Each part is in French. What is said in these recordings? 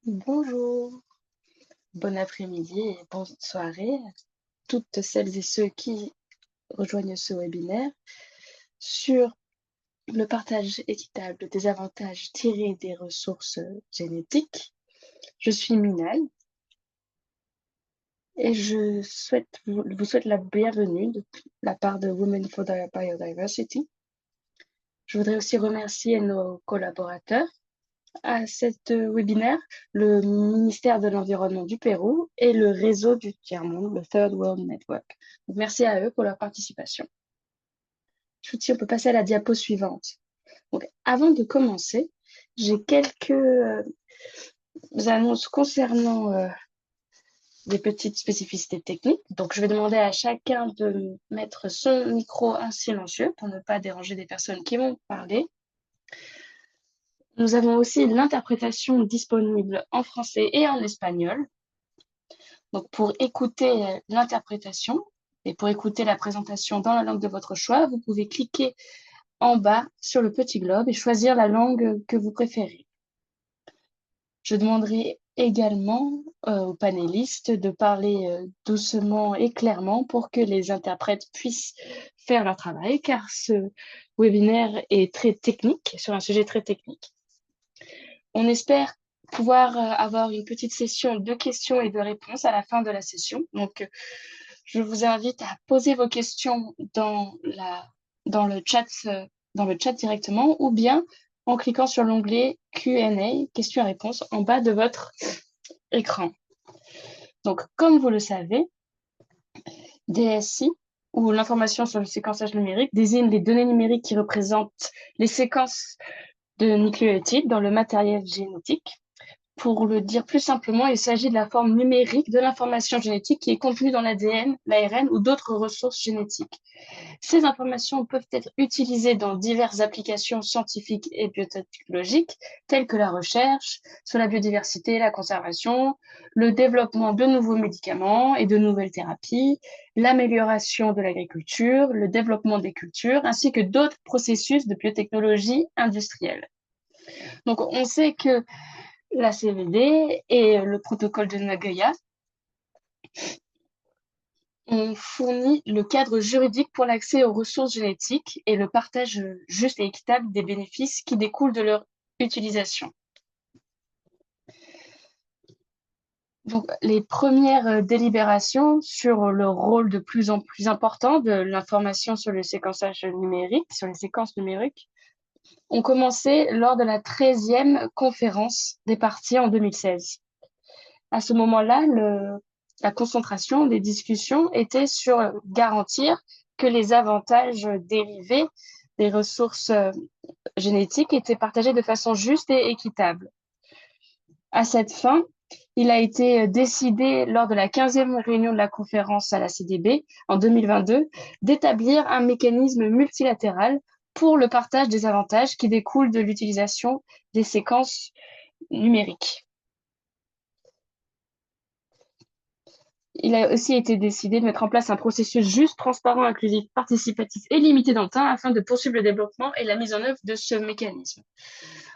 Bonjour, bon après-midi et bonne soirée à toutes celles et ceux qui rejoignent ce webinaire sur le partage équitable des avantages tirés des ressources génétiques. Je suis Minal et vous souhaite la bienvenue de la part de Women for Biodiversity. Je voudrais aussi remercier nos collaborateurs à cet webinaire, le ministère de l'Environnement du Pérou et le réseau du tiers-monde, le Third World Network. Donc, merci à eux pour leur participation. Si on peut passer à la diapo suivante. Donc, avant de commencer, j'ai quelques annonces concernant des petites spécificités techniques. Donc, je vais demander à chacun de mettre son micro en silencieux pour ne pas déranger des personnes qui vont parler. Nous avons aussi l'interprétation disponible en français et en espagnol. Donc, pour écouter l'interprétation et pour écouter la présentation dans la langue de votre choix, vous pouvez cliquer en bas sur le petit globe et choisir la langue que vous préférez. Je demanderai également aux panélistes de parler doucement et clairement pour que les interprètes puissent faire leur travail, car ce webinaire est très technique, sur un sujet très technique. On espère pouvoir avoir une petite session de questions et de réponses à la fin de la session. Donc, je vous invite à poser vos questions dans le chat directement ou bien en cliquant sur l'onglet Q&A, questions-réponses, en bas de votre écran. Donc, comme vous le savez, DSI, ou l'information sur le séquençage numérique, désigne les données numériques qui représentent les séquences de nucléotides dans le matériel génétique. Pour le dire plus simplement, il s'agit de la forme numérique de l'information génétique qui est contenue dans l'ADN, l'ARN ou d'autres ressources génétiques. Ces informations peuvent être utilisées dans diverses applications scientifiques et biotechnologiques, telles que la recherche sur la biodiversité, la conservation, le développement de nouveaux médicaments et de nouvelles thérapies, l'amélioration de l'agriculture, le développement des cultures, ainsi que d'autres processus de biotechnologie industrielle. Donc, on sait que la CVD et le protocole de Nagoya ont fourni le cadre juridique pour l'accès aux ressources génétiques et le partage juste et équitable des bénéfices qui découlent de leur utilisation. Donc, les premières délibérations sur le rôle de plus en plus important de l'information sur le séquençage numérique, sur les séquences numériques, ont commencé lors de la 13e conférence des parties en 2016. À ce moment-là, la concentration des discussions était sur garantir que les avantages dérivés des ressources génétiques étaient partagés de façon juste et équitable. À cette fin, il a été décidé lors de la 15e réunion de la conférence à la CDB en 2022 d'établir un mécanisme multilatéral pour le partage des avantages qui découlent de l'utilisation des séquences numériques. Il a aussi été décidé de mettre en place un processus juste, transparent, inclusif, participatif et limité dans le temps afin de poursuivre le développement et la mise en œuvre de ce mécanisme.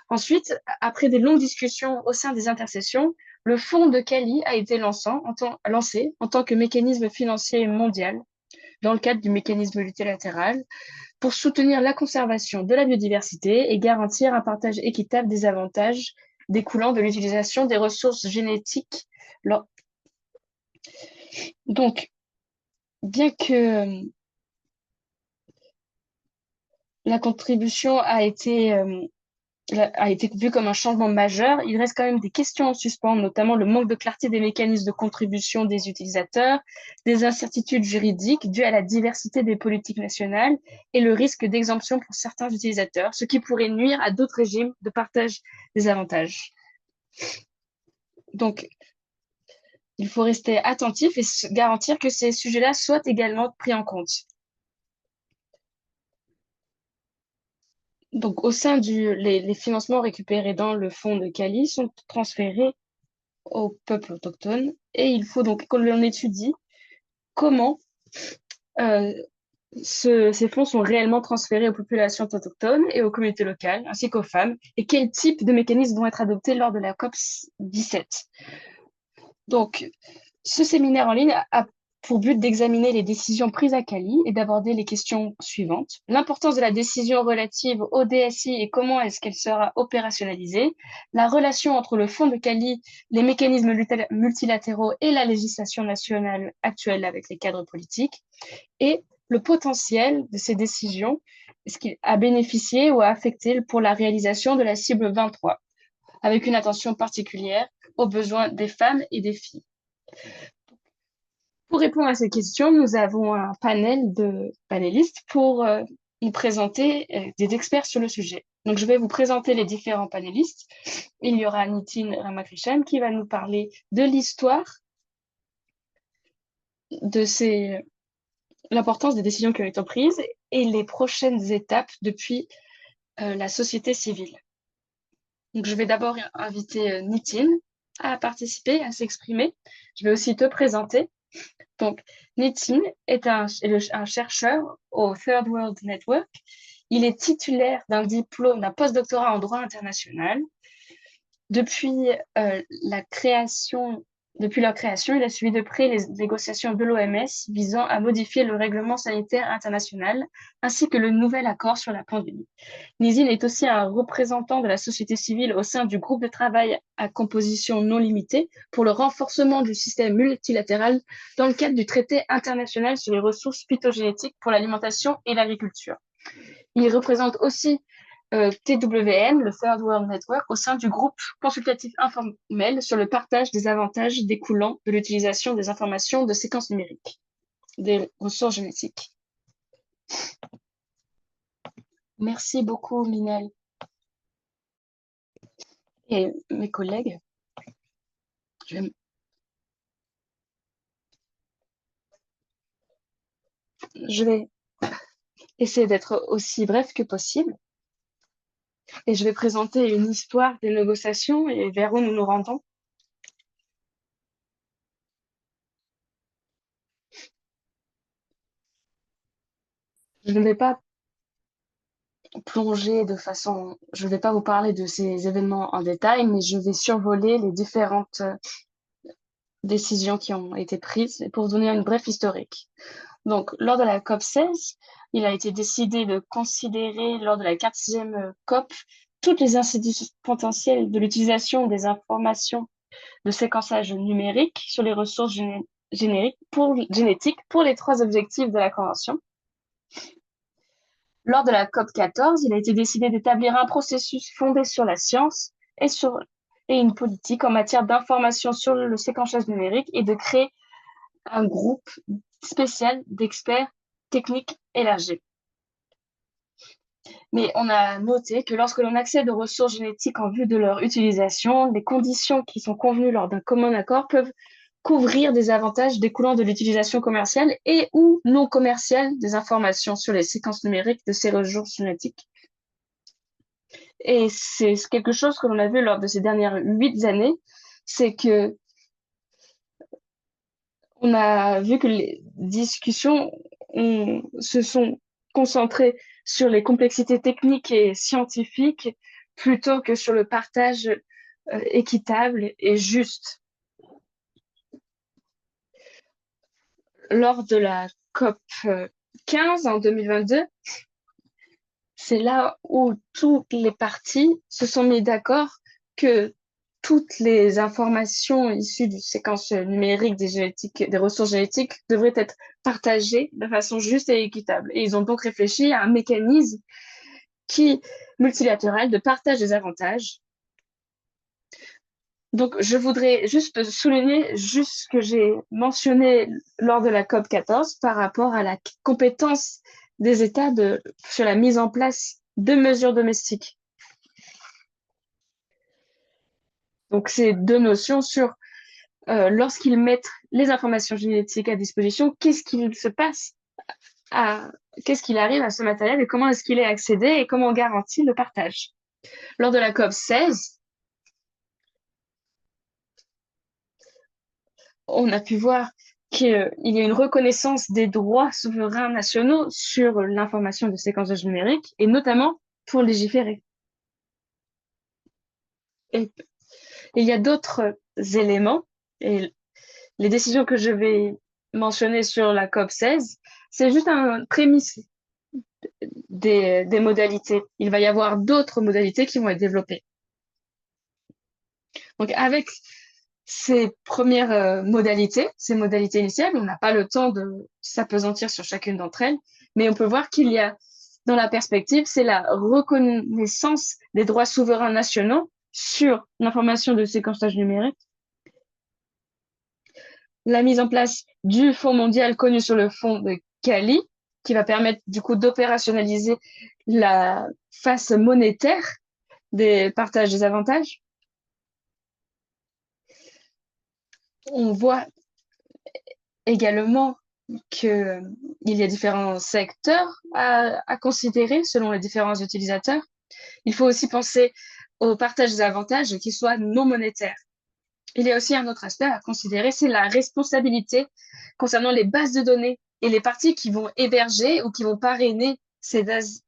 Ensuite, après des longues discussions au sein des intercessions, le fonds de Cali a été lancé en tant que mécanisme financier mondial dans le cadre du mécanisme multilatéral pour soutenir la conservation de la biodiversité et garantir un partage équitable des avantages découlant de l'utilisation des ressources génétiques. Donc, bien que la contribution a été vue comme un changement majeur, il reste quand même des questions en suspens, notamment le manque de clarté des mécanismes de contribution des utilisateurs, des incertitudes juridiques dues à la diversité des politiques nationales et le risque d'exemption pour certains utilisateurs, ce qui pourrait nuire à d'autres régimes de partage des avantages. Donc, il faut rester attentif et garantir que ces sujets-là soient également pris en compte. Donc, au sein les financements récupérés dans le fonds de Cali sont transférés aux peuples autochtones et il faut donc qu'on étudie comment ces fonds sont réellement transférés aux populations autochtones et aux communautés locales, ainsi qu'aux femmes, et quels types de mécanismes vont être adoptés lors de la COP 17. Donc, ce séminaire en ligne a pour but d'examiner les décisions prises à Cali et d'aborder les questions suivantes. L'importance de la décision relative au DSI et comment est-ce qu'elle sera opérationnalisée, la relation entre le Fonds de Cali, les mécanismes multilatéraux et la législation nationale actuelle avec les cadres politiques, et le potentiel de ces décisions, ce qui a bénéficié ou a affecté pour la réalisation de la cible 23, avec une attention particulière aux besoins des femmes et des filles. Pour répondre à ces questions, nous avons un panel de panélistes pour nous présenter des experts sur le sujet. Donc, je vais vous présenter les différents panélistes. Il y aura Nitin Ramakrishnan qui va nous parler de l'histoire de l'importance des décisions qui ont été prises et les prochaines étapes depuis la société civile. Donc, je vais d'abord inviter Nitin à participer, à s'exprimer. Je vais aussi te présenter. Donc, Nitin est un chercheur au Third World Network. Il est titulaire d'un diplôme, d'un postdoctorat en droit international. Depuis leur création, il a suivi de près les négociations de l'OMS visant à modifier le règlement sanitaire international ainsi que le nouvel accord sur la pandémie. Nizin est aussi un représentant de la société civile au sein du groupe de travail à composition non limitée pour le renforcement du système multilatéral dans le cadre du traité international sur les ressources phytogénétiques pour l'alimentation et l'agriculture. Il représente aussi TWN, le Third World Network, au sein du groupe consultatif informel sur le partage des avantages découlant de l'utilisation des informations de séquences numériques, des ressources génétiques. Merci beaucoup, Minel. Et mes collègues, je vais essayer d'être aussi bref que possible. Et je vais présenter une histoire des négociations et vers où nous nous rendons. Je ne vais pas plonger de façon... Je ne vais pas vous parler de ces événements en détail, mais je vais survoler les différentes décisions qui ont été prises pour vous donner une brève historique. Donc, lors de la COP 16, il a été décidé de considérer, lors de la 4e COP, toutes les incidences potentielles de l'utilisation des informations de séquençage numérique sur les ressources génétiques pour les 3 objectifs de la Convention. Lors de la COP 14, il a été décidé d'établir un processus fondé sur la science et une politique en matière d'information sur le séquençage numérique et de créer un groupe spécial d'experts techniques élargis. Mais on a noté que lorsque l'on accède aux ressources génétiques en vue de leur utilisation, les conditions qui sont convenues lors d'un commun accord peuvent couvrir des avantages découlant de l'utilisation commerciale et ou non commerciale des informations sur les séquences numériques de ces ressources génétiques. Et c'est quelque chose que l'on a vu lors de ces dernières 8 années, c'est que on a vu que les discussions se sont concentrées sur les complexités techniques et scientifiques plutôt que sur le partage équitable et juste. Lors de la COP 15 en 2022, c'est là où toutes les parties se sont mis d'accord que toutes les informations issues du séquence numérique des ressources génétiques devraient être partagées de façon juste et équitable. Et ils ont donc réfléchi à un mécanisme multilatéral de partage des avantages. Donc, je voudrais juste souligner ce que j'ai mentionné lors de la COP 14 par rapport à la compétence des États sur la mise en place de mesures domestiques. Donc, ces 2 notions sur lorsqu'ils mettent les informations génétiques à disposition, qu'est-ce qu'il se passe, qu'est-ce qu'il arrive à ce matériel et comment est-ce qu'il est accédé et comment on garantit le partage. Lors de la COP 16, on a pu voir qu'il y ait une reconnaissance des droits souverains nationaux sur l'information de séquençage numérique, et notamment pour légiférer. Et il y a d'autres éléments, et les décisions que je vais mentionner sur la COP 16, c'est juste un prémisse des modalités. Il va y avoir d'autres modalités qui vont être développées. Donc, avec ces premières modalités, ces modalités initiales, on n'a pas le temps de s'apesantir sur chacune d'entre elles, mais on peut voir qu'il y a, dans la perspective, c'est la reconnaissance des droits souverains nationaux sur l'information de séquençage numérique, la mise en place du Fonds mondial connu sur le fonds de Cali, qui va permettre du coup d'opérationnaliser la face monétaire des partages des avantages. On voit également qu'il y a différents secteurs à considérer selon les différents utilisateurs. Il faut aussi penser au partage des avantages qui soient non monétaires. Il y a aussi un autre aspect à considérer, c'est la responsabilité concernant les bases de données et les parties qui vont héberger ou qui vont parrainer ces bases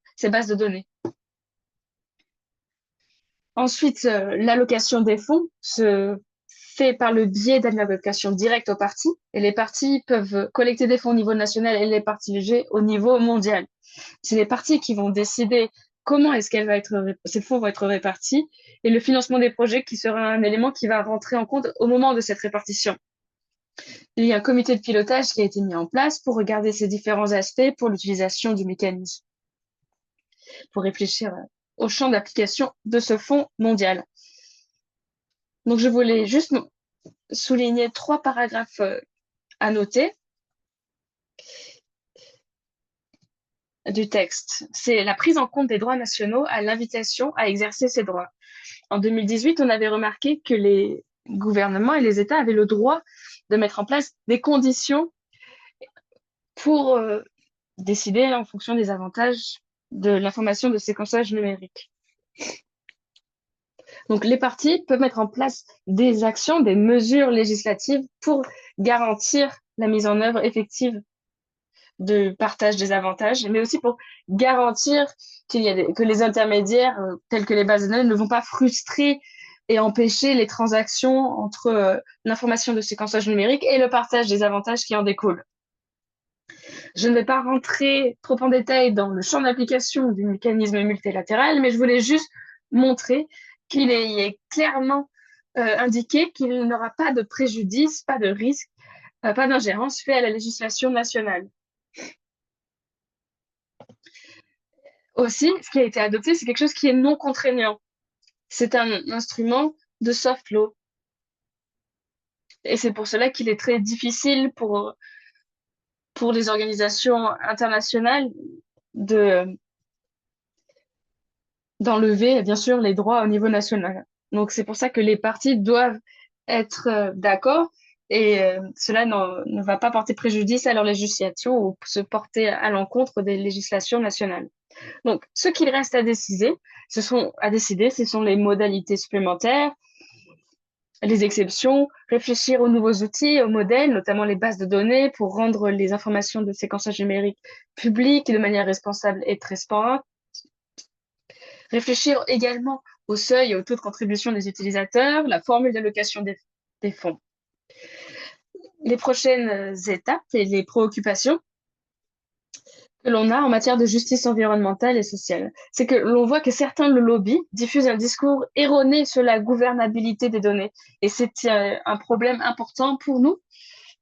de données. Ensuite, l'allocation des fonds se fait par le biais d'une allocation directe aux parties, et les parties peuvent collecter des fonds au niveau national et les partager au niveau mondial. C'est les parties qui vont décider comment est-ce ces fonds vont être répartis, et le financement des projets qui sera un élément qui va rentrer en compte au moment de cette répartition. Il y a un comité de pilotage qui a été mis en place pour regarder ces différents aspects pour l'utilisation du mécanisme, pour réfléchir au champ d'application de ce fonds mondial. Donc, je voulais juste souligner 3 paragraphes à noter du texte. C'est la prise en compte des droits nationaux à l'invitation à exercer ces droits. En 2018, on avait remarqué que les gouvernements et les États avaient le droit de mettre en place des conditions pour décider en fonction des avantages de l'information de séquençage numérique. Donc, les partis peuvent mettre en place des actions, des mesures législatives pour garantir la mise en œuvre effective de partage des avantages, mais aussi pour garantir que les intermédiaires, tels que les bases de données, ne vont pas frustrer et empêcher les transactions entre l'information de séquençage numérique et le partage des avantages qui en découlent. Je ne vais pas rentrer trop en détail dans le champ d'application du mécanisme multilatéral, mais je voulais juste montrer qu'il est clairement indiqué qu'il n'aura pas de préjudice, pas de risque, pas d'ingérence fait à la législation nationale. Aussi, ce qui a été adopté, c'est quelque chose qui est non contraignant. C'est un instrument de soft law. Et c'est pour cela qu'il est très difficile pour les organisations internationales d'enlever, bien sûr, les droits au niveau national. Donc, c'est pour ça que les partis doivent être d'accord et cela ne va pas porter préjudice à leur législation ou se porter à l'encontre des législations nationales. Donc, ce qu'il reste à décider, ce sont les modalités supplémentaires, les exceptions, réfléchir aux nouveaux outils, aux modèles, notamment les bases de données pour rendre les informations de séquençage numérique publiques de manière responsable et transparente. Réfléchir également au seuil et au taux de contribution des utilisateurs, la formule d'allocation des fonds. Les prochaines étapes et les préoccupations que l'on a en matière de justice environnementale et sociale, c'est que l'on voit que certains lobbies diffusent un discours erroné sur la gouvernabilité des données. Et c'est un problème important pour nous,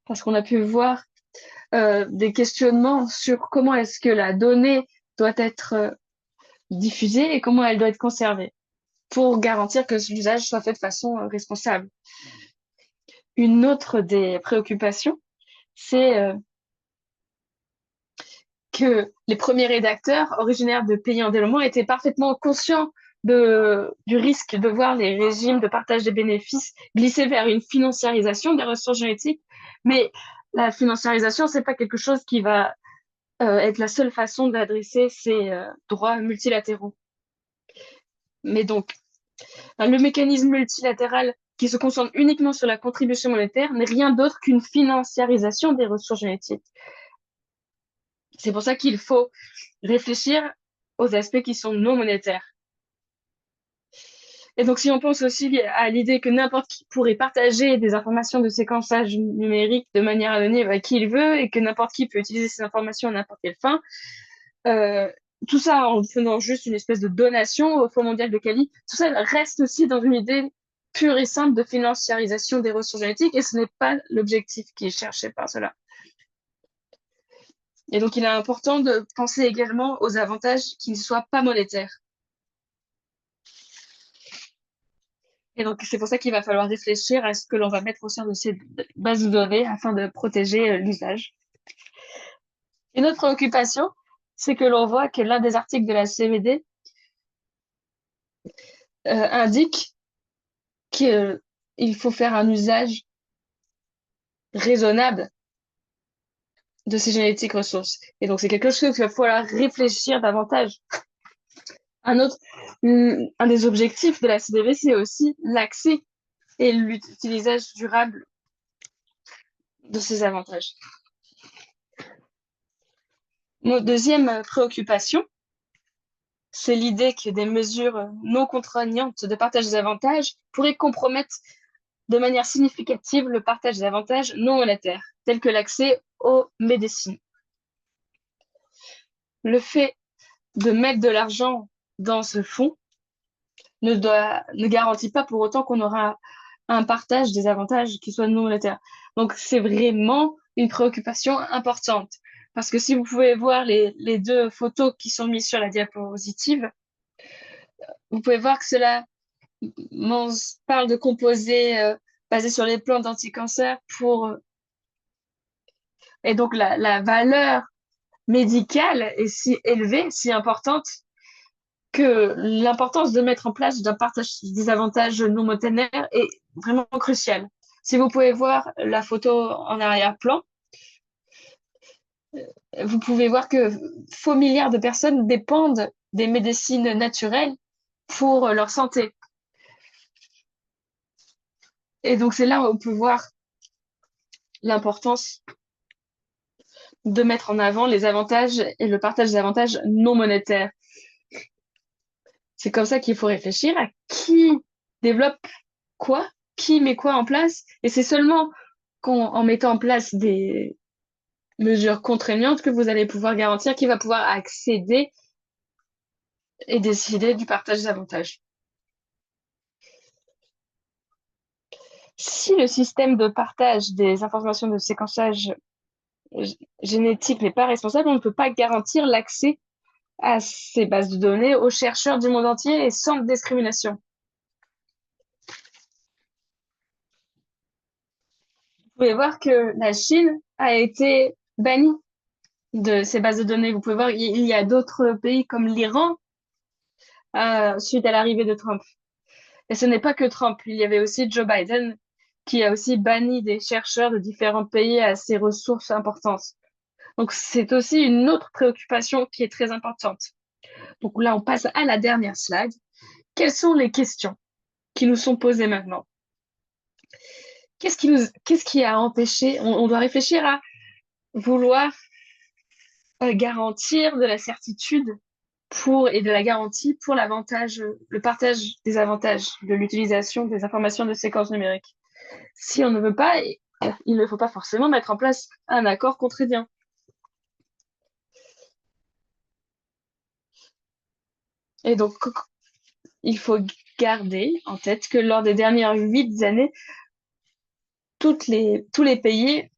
parce qu'on a pu voir des questionnements sur comment est-ce que la donnée doit être diffusée et comment elle doit être conservée, pour garantir que l'usage soit fait de façon responsable. Une autre des préoccupations, c'est que les premiers rédacteurs originaires de pays en développement étaient parfaitement conscients du risque de voir les régimes de partage des bénéfices glisser vers une financiarisation des ressources génétiques. Mais la financiarisation, c'est pas quelque chose qui va être la seule façon d'adresser ces droits multilatéraux. Mais donc, le mécanisme multilatéral qui se concentre uniquement sur la contribution monétaire n'est rien d'autre qu'une financiarisation des ressources génétiques. C'est pour ça qu'il faut réfléchir aux aspects qui sont non monétaires. Et donc, si on pense aussi à l'idée que n'importe qui pourrait partager des informations de séquençage numérique de manière anonyme à qui il veut et que n'importe qui peut utiliser ces informations à n'importe quelle fin, tout ça en faisant juste une espèce de donation au Fonds mondial de Cali, tout ça reste aussi dans une idée pure et simple de financiarisation des ressources génétiques et ce n'est pas l'objectif qui est cherché par cela. Et donc, il est important de penser également aux avantages qui ne soient pas monétaires. Et donc, c'est pour ça qu'il va falloir réfléchir à ce que l'on va mettre au sein de ces bases de données afin de protéger l'usage. Une autre préoccupation, c'est que l'on voit que l'un des articles de la CVD indique qu'il faut faire un usage raisonnable de ces génétiques ressources. Et donc, c'est quelque chose qu'il va falloir réfléchir davantage. Un des objectifs de la CDV, c'est aussi l'accès et l'utilisation durable de ces avantages. Notre deuxième préoccupation, c'est l'idée que des mesures non contraignantes de partage des avantages pourraient compromettre de manière significative le partage des avantages non monétaires, tels que l'accès aux médecines. Le fait de mettre de l'argent dans ce fonds ne garantit pas pour autant qu'on aura un partage des avantages qui soient non monétaires. Donc, c'est vraiment une préoccupation importante. Parce que si vous pouvez voir les deux photos qui sont mises sur la diapositive, vous pouvez voir que cela parle de composés basés sur les plantes anti-cancer et donc la valeur médicale est si élevée, si importante, que l'importance de mettre en place d'un partage des avantages non monétaires est vraiment cruciale. Si vous pouvez voir la photo en arrière-plan, vous pouvez voir que faux milliards de personnes dépendent des médecines naturelles pour leur santé. Et donc, c'est là où on peut voir l'importance de mettre en avant les avantages et le partage des avantages non monétaires. C'est comme ça qu'il faut réfléchir à qui développe quoi, qui met quoi en place. Et c'est seulement en mettant en place des mesures contraignantes que vous allez pouvoir garantir qui va pouvoir accéder et décider du partage des avantages. Si le système de partage des informations de séquençage génétique n'est pas responsable, on ne peut pas garantir l'accès à ces bases de données aux chercheurs du monde entier et sans discrimination. Vous pouvez voir que la Chine a été bannie de ces bases de données. Vous pouvez voir, il y a d'autres pays comme l'Iran suite à l'arrivée de Trump. Et ce n'est pas que Trump, il y avait aussi Joe Biden qui a aussi banni des chercheurs de différents pays à ces ressources importantes. Donc c'est aussi une autre préoccupation qui est très importante. Donc là, on passe à la dernière slide. Quelles sont les questions qui nous sont posées maintenant? Qu'est-ce qui a empêché? On doit réfléchir à vouloir garantir de la certitude et de la garantie pour le partage des avantages de l'utilisation des informations de séquences numériques. Si on ne veut pas, il ne faut pas forcément mettre en place un accord contraignant. Et donc, il faut garder en tête que lors des dernières 8 années, tous les pays,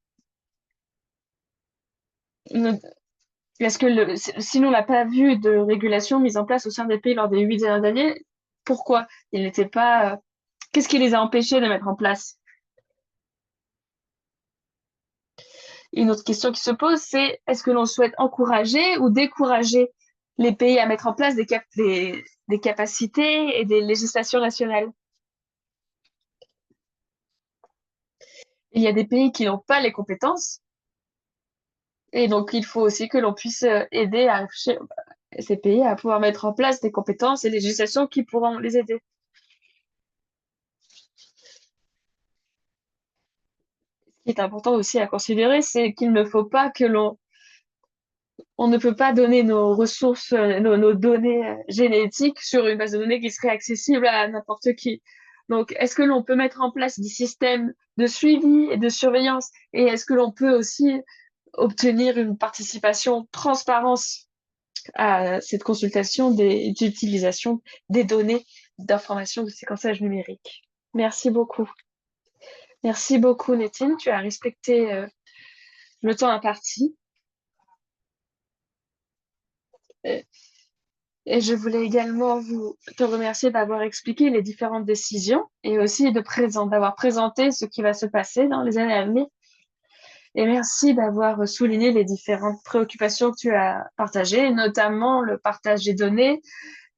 parce que sinon on n'a pas vu de régulation mise en place au sein des pays lors des 8 dernières années, pourquoi ils n'étaient pas, qu'est-ce qui les a empêchés de mettre en place? Une autre question qui se pose, c'est est-ce que l'on souhaite encourager ou décourager les pays à mettre en place des capacités et des législations nationales? Il y a des pays qui n'ont pas les compétences, et donc il faut aussi que l'on puisse aider ces pays à pouvoir mettre en place des compétences et des législations qui pourront les aider. qui est important aussi à considérer, c'est qu'il ne faut pas que on ne peut pas donner nos ressources, nos données génétiques sur une base de données qui serait accessible à n'importe qui. Donc, est-ce que l'on peut mettre en place des systèmes de suivi et de surveillance? Et est-ce que l'on peut aussi obtenir une participation, transparence à cette consultation d'utilisation des données d'information de séquençage numérique? Merci beaucoup. Merci beaucoup, Nétine. Tu as respecté le temps imparti. Euh, Et je voulais également te remercier d'avoir expliqué les différentes décisions et aussi d'avoir présenté ce qui va se passer dans les années à venir. Et merci d'avoir souligné les différentes préoccupations que tu as partagées, notamment le partage des données,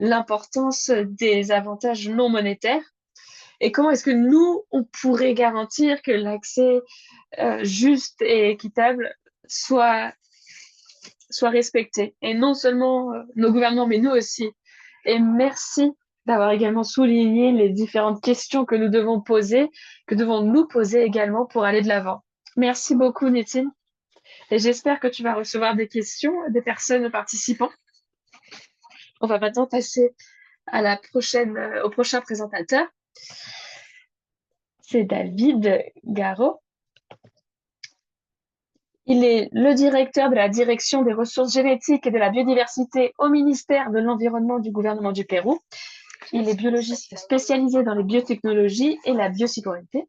l'importance des avantages non monétaires et comment est-ce que nous, on pourrait garantir que l'accès juste et équitable soit respecté. Et non seulement nos gouvernements, mais nous aussi. Et merci d'avoir également souligné les différentes questions que nous devons poser, que devons nous poser également pour aller de l'avant. Merci beaucoup, Nétine. Et j'espère que tu vas recevoir des questions des personnes participants. On va maintenant passer à au prochain présentateur. C'est David Garot. Il est le directeur de la direction des ressources génétiques et de la biodiversité au ministère de l'Environnement du gouvernement du Pérou. Il est biologiste spécialisé dans les biotechnologies et la biosécurité.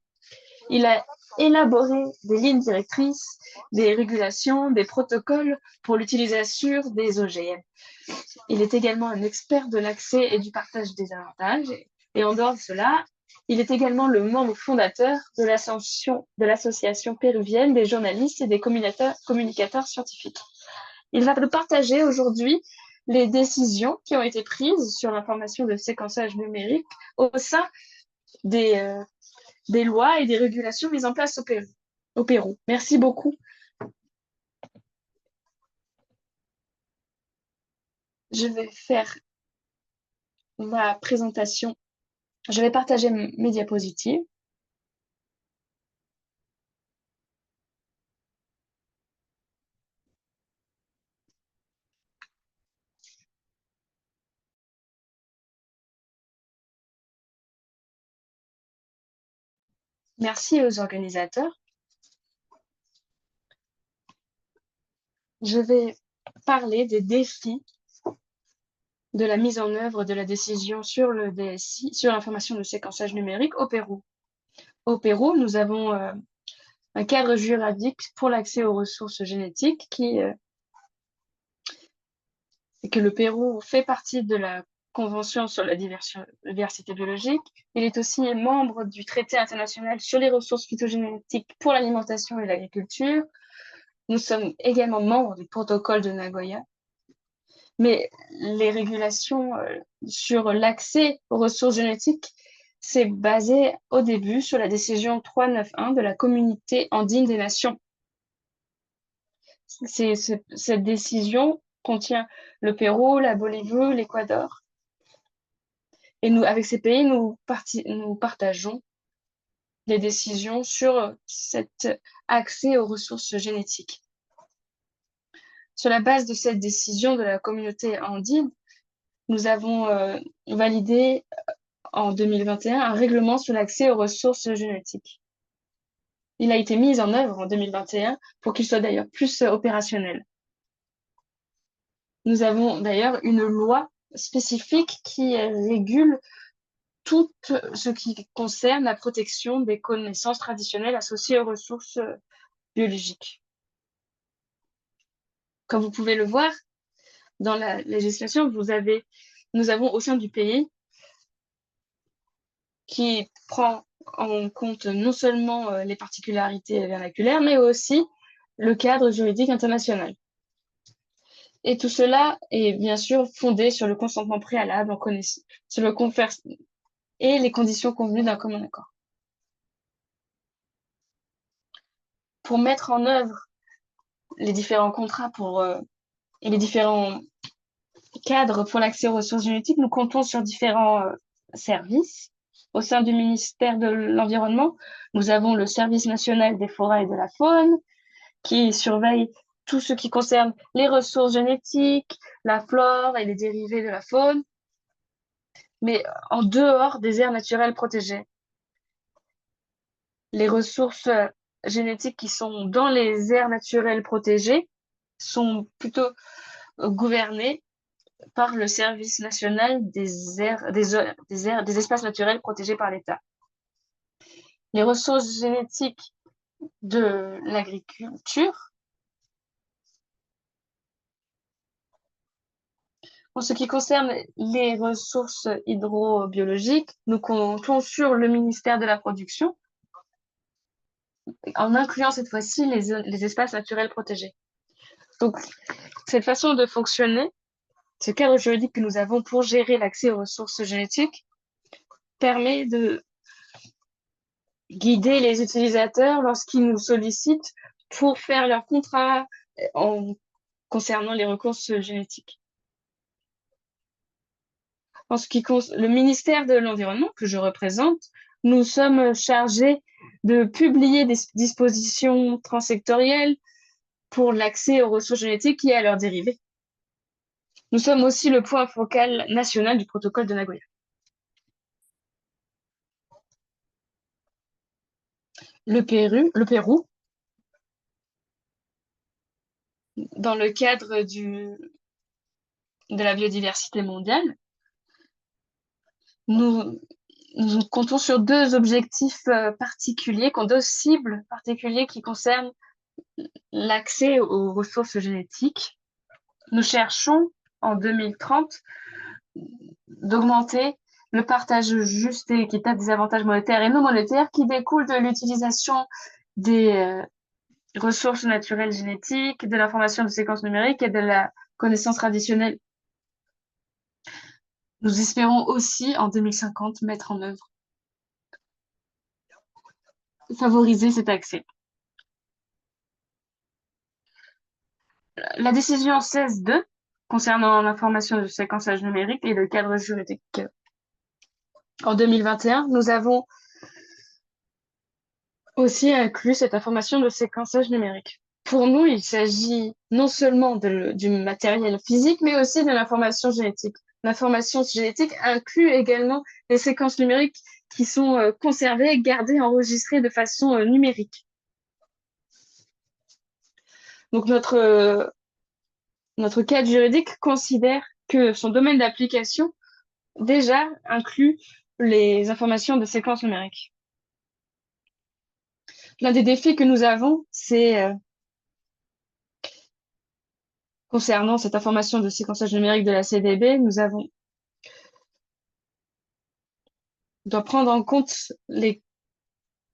Il a élaboré des lignes directrices, des régulations, des protocoles pour l'utilisation des OGM. Il est également un expert de l'accès et du partage des avantages. Et en dehors de cela, il est également le membre fondateur de l'association péruvienne des journalistes et des communicateurs scientifiques. Il va nous partager aujourd'hui les décisions qui ont été prises sur l'information de séquençage numérique au sein des lois et des régulations mises en place au Pérou. Merci beaucoup. Je vais faire ma présentation. Je vais partager mes diapositives. Merci aux organisateurs. Je vais parler des défis de la mise en œuvre de la décision sur le DSI, sur l'information de séquençage numérique au Pérou. Au Pérou, nous avons un cadre juridique pour l'accès aux ressources génétiques c'est que le Pérou fait partie de la Convention sur la diversité biologique. Il est aussi membre du traité international sur les ressources phytogénétiques pour l'alimentation et l'agriculture. Nous sommes également membres du protocole de Nagoya. Mais les régulations sur l'accès aux ressources génétiques, c'est basé au début sur la décision 391 de la Communauté andine des nations. Cette décision contient le Pérou, la Bolivie, l'Équateur. Et nous, avec ces pays, nous partageons les décisions sur cet accès aux ressources génétiques. Sur la base de cette décision de la communauté andine, nous avons validé en 2021 un règlement sur l'accès aux ressources génétiques. Il a été mis en œuvre en 2021 pour qu'il soit d'ailleurs plus opérationnel. Nous avons d'ailleurs une loi spécifique qui régule tout ce qui concerne la protection des connaissances traditionnelles associées aux ressources biologiques. Comme vous pouvez le voir, dans la législation, nous avons au sein du pays qui prend en compte non seulement les particularités vernaculaires, mais aussi le cadre juridique international. Et tout cela est bien sûr fondé sur le consentement préalable sur le et les conditions convenues d'un commun accord. Pour mettre en œuvre les différents contrats et les différents cadres pour l'accès aux ressources génétiques, nous comptons sur différents services. Au sein du ministère de l'Environnement, nous avons le Service national des forêts et de la faune qui surveille tout ce qui concerne les ressources génétiques, la flore et les dérivés de la faune, mais en dehors des aires naturelles protégées. Les ressources génétiques qui sont dans les aires naturelles protégées sont plutôt gouvernées par le Service national des espaces naturels protégés par l'État. Les ressources génétiques de l'agriculture. En ce qui concerne les ressources hydrobiologiques, nous comptons sur le ministère de la Production, en incluant cette fois-ci les espaces naturels protégés. Donc, cette façon de fonctionner, ce cadre juridique que nous avons pour gérer l'accès aux ressources génétiques, permet de guider les utilisateurs lorsqu'ils nous sollicitent pour faire leur contrat concernant les ressources génétiques. En ce qui concerne le ministère de l'Environnement que je représente, nous sommes chargés de publier des dispositions transsectorielles pour l'accès aux ressources génétiques et à leurs dérivés. Nous sommes aussi le point focal national du protocole de Nagoya. Le Pérou, dans le cadre de la biodiversité mondiale, nous comptons sur deux objectifs particuliers, deux cibles particulières qui concernent l'accès aux ressources génétiques. Nous cherchons, en 2030, d'augmenter le partage juste et équitable des avantages monétaires et non monétaires qui découlent de l'utilisation des ressources naturelles génétiques, de l'information de séquences numériques et de la connaissance traditionnelle. Nous espérons aussi, en 2050, mettre en œuvre, favoriser cet accès. La décision 16.2 concernant l'information de séquençage numérique et le cadre juridique. En 2021, nous avons aussi inclus cette information de séquençage numérique. Pour nous, il s'agit non seulement du matériel physique, mais aussi de l'information génétique. L'information génétique inclut également les séquences numériques qui sont conservées, gardées, enregistrées de façon numérique. Donc notre cadre juridique considère que son domaine d'application déjà inclut les informations de séquences numériques. L'un des défis que nous avons, c'est concernant cette information de séquençage numérique de la CDB, nous doit prendre en compte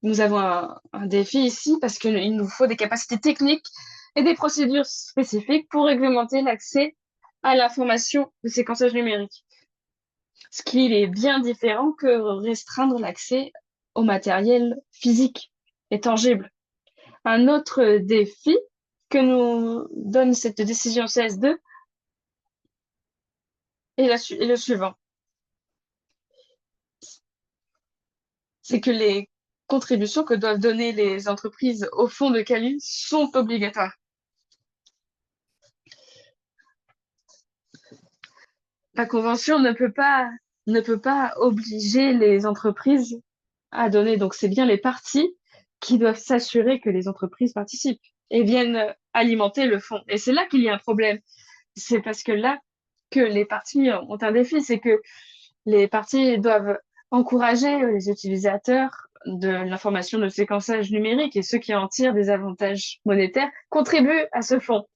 nous avons un défi ici parce qu'il nous faut des capacités techniques et des procédures spécifiques pour réglementer l'accès à l'information de séquençage numérique. Ce qui est bien différent que restreindre l'accès au matériel physique et tangible. Un autre défi que nous donne cette décision CS2 est le suivant. C'est que les contributions que doivent donner les entreprises au fonds de Cali sont obligatoires. La convention ne peut pas obliger les entreprises à donner. Donc, c'est bien les parties qui doivent s'assurer que les entreprises participent et viennent alimenter le fonds. Et c'est là qu'il y a un problème. C'est parce que là que les parties ont un défi, c'est que les parties doivent encourager les utilisateurs de l'information de séquençage numérique et ceux qui en tirent des avantages monétaires contribuent à ce fonds.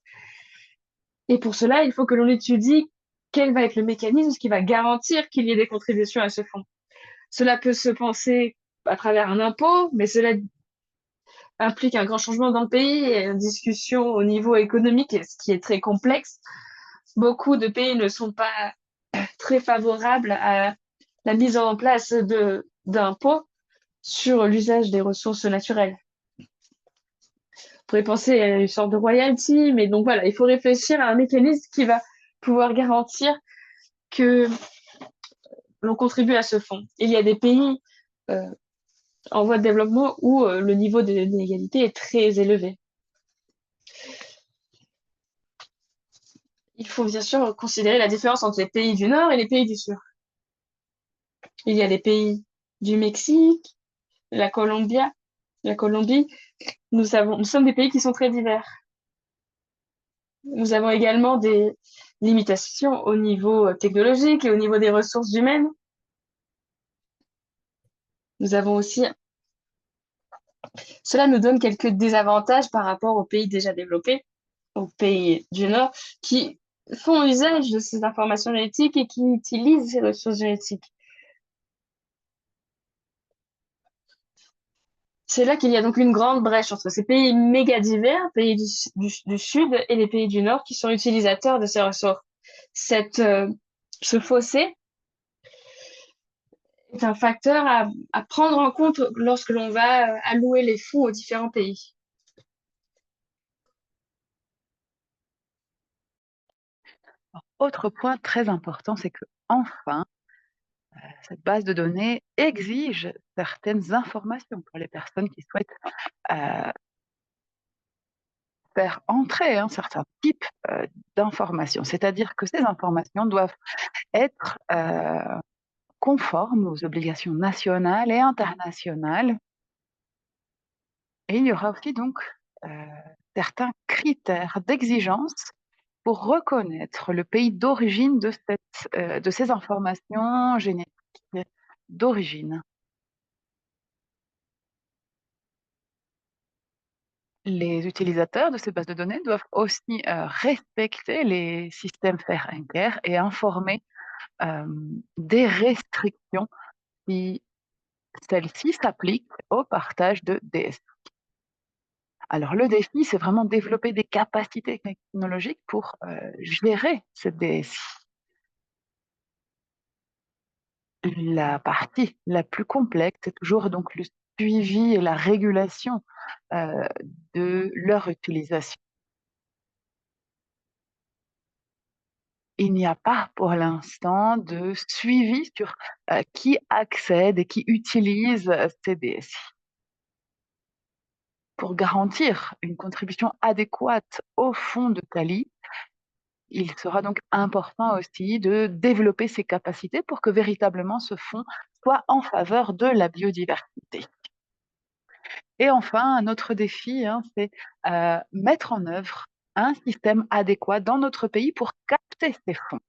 Et pour cela, il faut que l'on étudie quel va être le mécanisme qui va garantir qu'il y ait des contributions à ce fonds. Cela peut se penser à travers un impôt, mais cela implique un grand changement dans le pays et une discussion au niveau économique, ce qui est très complexe. Beaucoup de pays ne sont pas très favorables à la mise en place d'impôts sur l'usage des ressources naturelles. On pourrait penser à une sorte de royalty, mais donc voilà, il faut réfléchir à un mécanisme qui va pouvoir garantir que l'on contribue à ce fonds. Il y a des pays euh, en voie de développement où le niveau de l'inégalité est très élevé. Il faut bien sûr considérer la différence entre les pays du Nord et les pays du Sud. Il y a les pays du Mexique, la Colombie, la Colombie. Nous sommes des pays qui sont très divers. Nous avons également des limitations au niveau technologique et au niveau des ressources humaines. Nous avons aussi, cela nous donne quelques désavantages par rapport aux pays déjà développés, aux pays du Nord, qui font usage de ces informations génétiques et qui utilisent ces ressources génétiques. C'est là qu'il y a donc une grande brèche entre ces pays méga divers, pays du Sud et les pays du Nord qui sont utilisateurs de ces ressources. Ce fossé est un facteur à prendre en compte lorsque l'on va allouer les fonds aux différents pays. Autre point très important, c'est que enfin, cette base de données exige certaines informations pour les personnes qui souhaitent euh, faire entrer un certain type d'informations. C'est-à-dire que ces informations doivent être conformes aux obligations nationales et internationales. Et il y aura aussi donc euh, certains critères d'exigence pour reconnaître le pays d'origine de ces informations génétiques d'origine. Les utilisateurs de ces bases de données doivent aussi respecter les systèmes Fair et informer euh, des restrictions si celles-ci s'appliquent au partage de DSI. Alors le défi, c'est vraiment développer des capacités technologiques pour gérer cette DSI. La partie la plus complexe, c'est toujours donc le suivi et la régulation euh, de leur utilisation. Il n'y a pas pour l'instant de suivi sur qui accède et qui utilise ces DSI. Pour garantir une contribution adéquate au fonds de Tali, il sera donc important aussi de développer ses capacités pour que véritablement ce fonds soit en faveur de la biodiversité. Et enfin, un autre défi, hein, c'est mettre en œuvre un système adéquat dans notre pays pour capter ces fonds.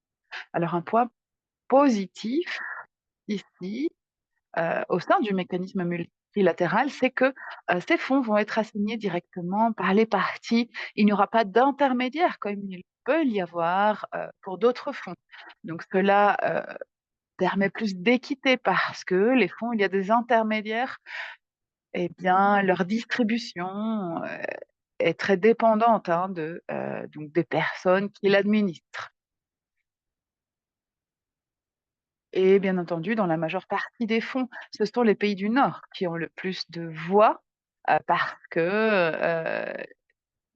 Alors un point positif ici, au sein du mécanisme multilatéral, c'est que ces fonds vont être assignés directement par les parties. Il n'y aura pas d'intermédiaire comme il peut y avoir pour d'autres fonds. Donc cela permet plus d'équité parce que les fonds, il y a des intermédiaires, eh bien leur distribution est très dépendante hein, donc des personnes qui l'administrent. Et bien entendu, dans la majeure partie des fonds, ce sont les pays du Nord qui ont le plus de voix parce que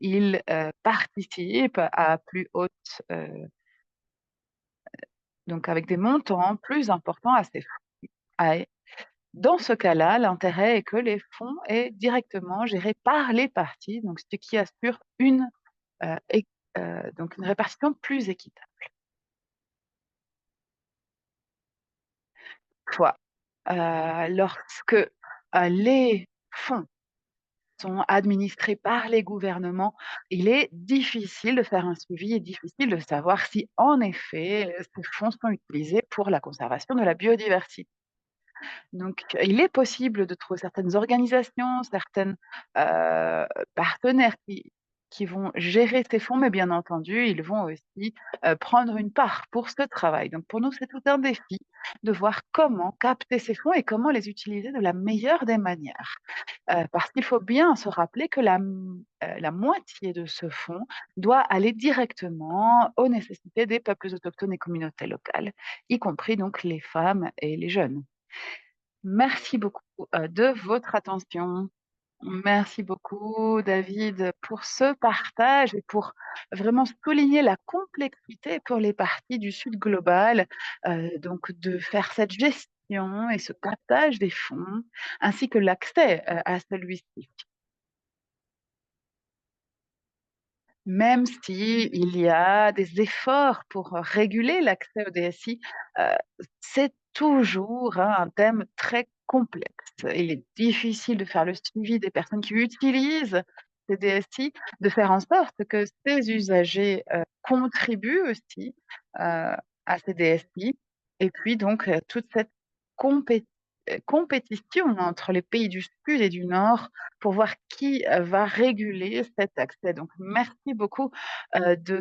ils participent à plus haute, donc avec des montants plus importants à ces fonds. Dans ce cas-là, l'intérêt est que les fonds est directement gérés par les partis, donc ce qui assure euh, donc une répartition plus équitable. Toutefois, lorsque les fonds sont administrés par les gouvernements, il est difficile de faire un suivi et difficile de savoir si, en effet, ces fonds sont utilisés pour la conservation de la biodiversité. Donc, il est possible de trouver certaines organisations, certaines partenaires qui vont gérer ces fonds, mais bien entendu, ils vont aussi prendre une part pour ce travail. Donc, pour nous, c'est tout un défi de voir comment capter ces fonds et comment les utiliser de la meilleure des manières. Parce qu'il faut bien se rappeler que la moitié de ce fonds doit aller directement aux nécessités des peuples autochtones et communautés locales, y compris donc les femmes et les jeunes. Merci beaucoup de votre attention. Merci beaucoup, David, pour ce partage et pour vraiment souligner la complexité pour les parties du Sud global, donc de faire cette gestion gestion et ce captage des fonds, ainsi que l'accès à celui-ci. Même si il y a des efforts pour réguler l'accès au DSI, c'est toujours, hein, un thème très complexe. Il est difficile de faire le suivi des personnes qui utilisent ces DSI, de faire en sorte que ces usagers, contribuent aussi, à ces DSI et puis donc, toute cette compé compétition entre les pays du sud et du nord pour voir qui, va réguler cet accès. Donc merci beaucoup, de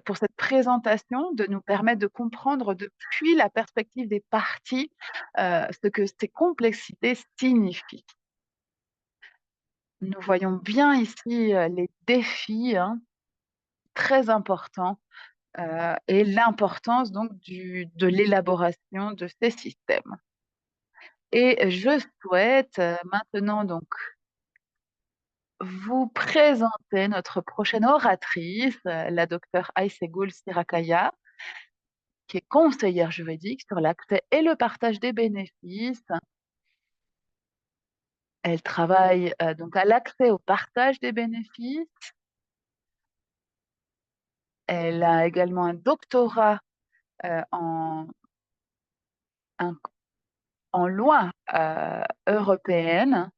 pour cette présentation, de nous permettre de comprendre depuis la perspective des parties, ce que ces complexités signifient. Nous voyons bien ici, les défis, hein, très importants, et l'importance donc de l'élaboration de ces systèmes. Et je souhaite, maintenant donc vous présenter notre prochaine oratrice, la docteure Aysegul Sirakaya, qui est conseillère juridique sur l'accès et le partage des bénéfices. Elle travaille, donc à l'accès au partage des bénéfices. Elle a également un doctorat, en un en loi, européenne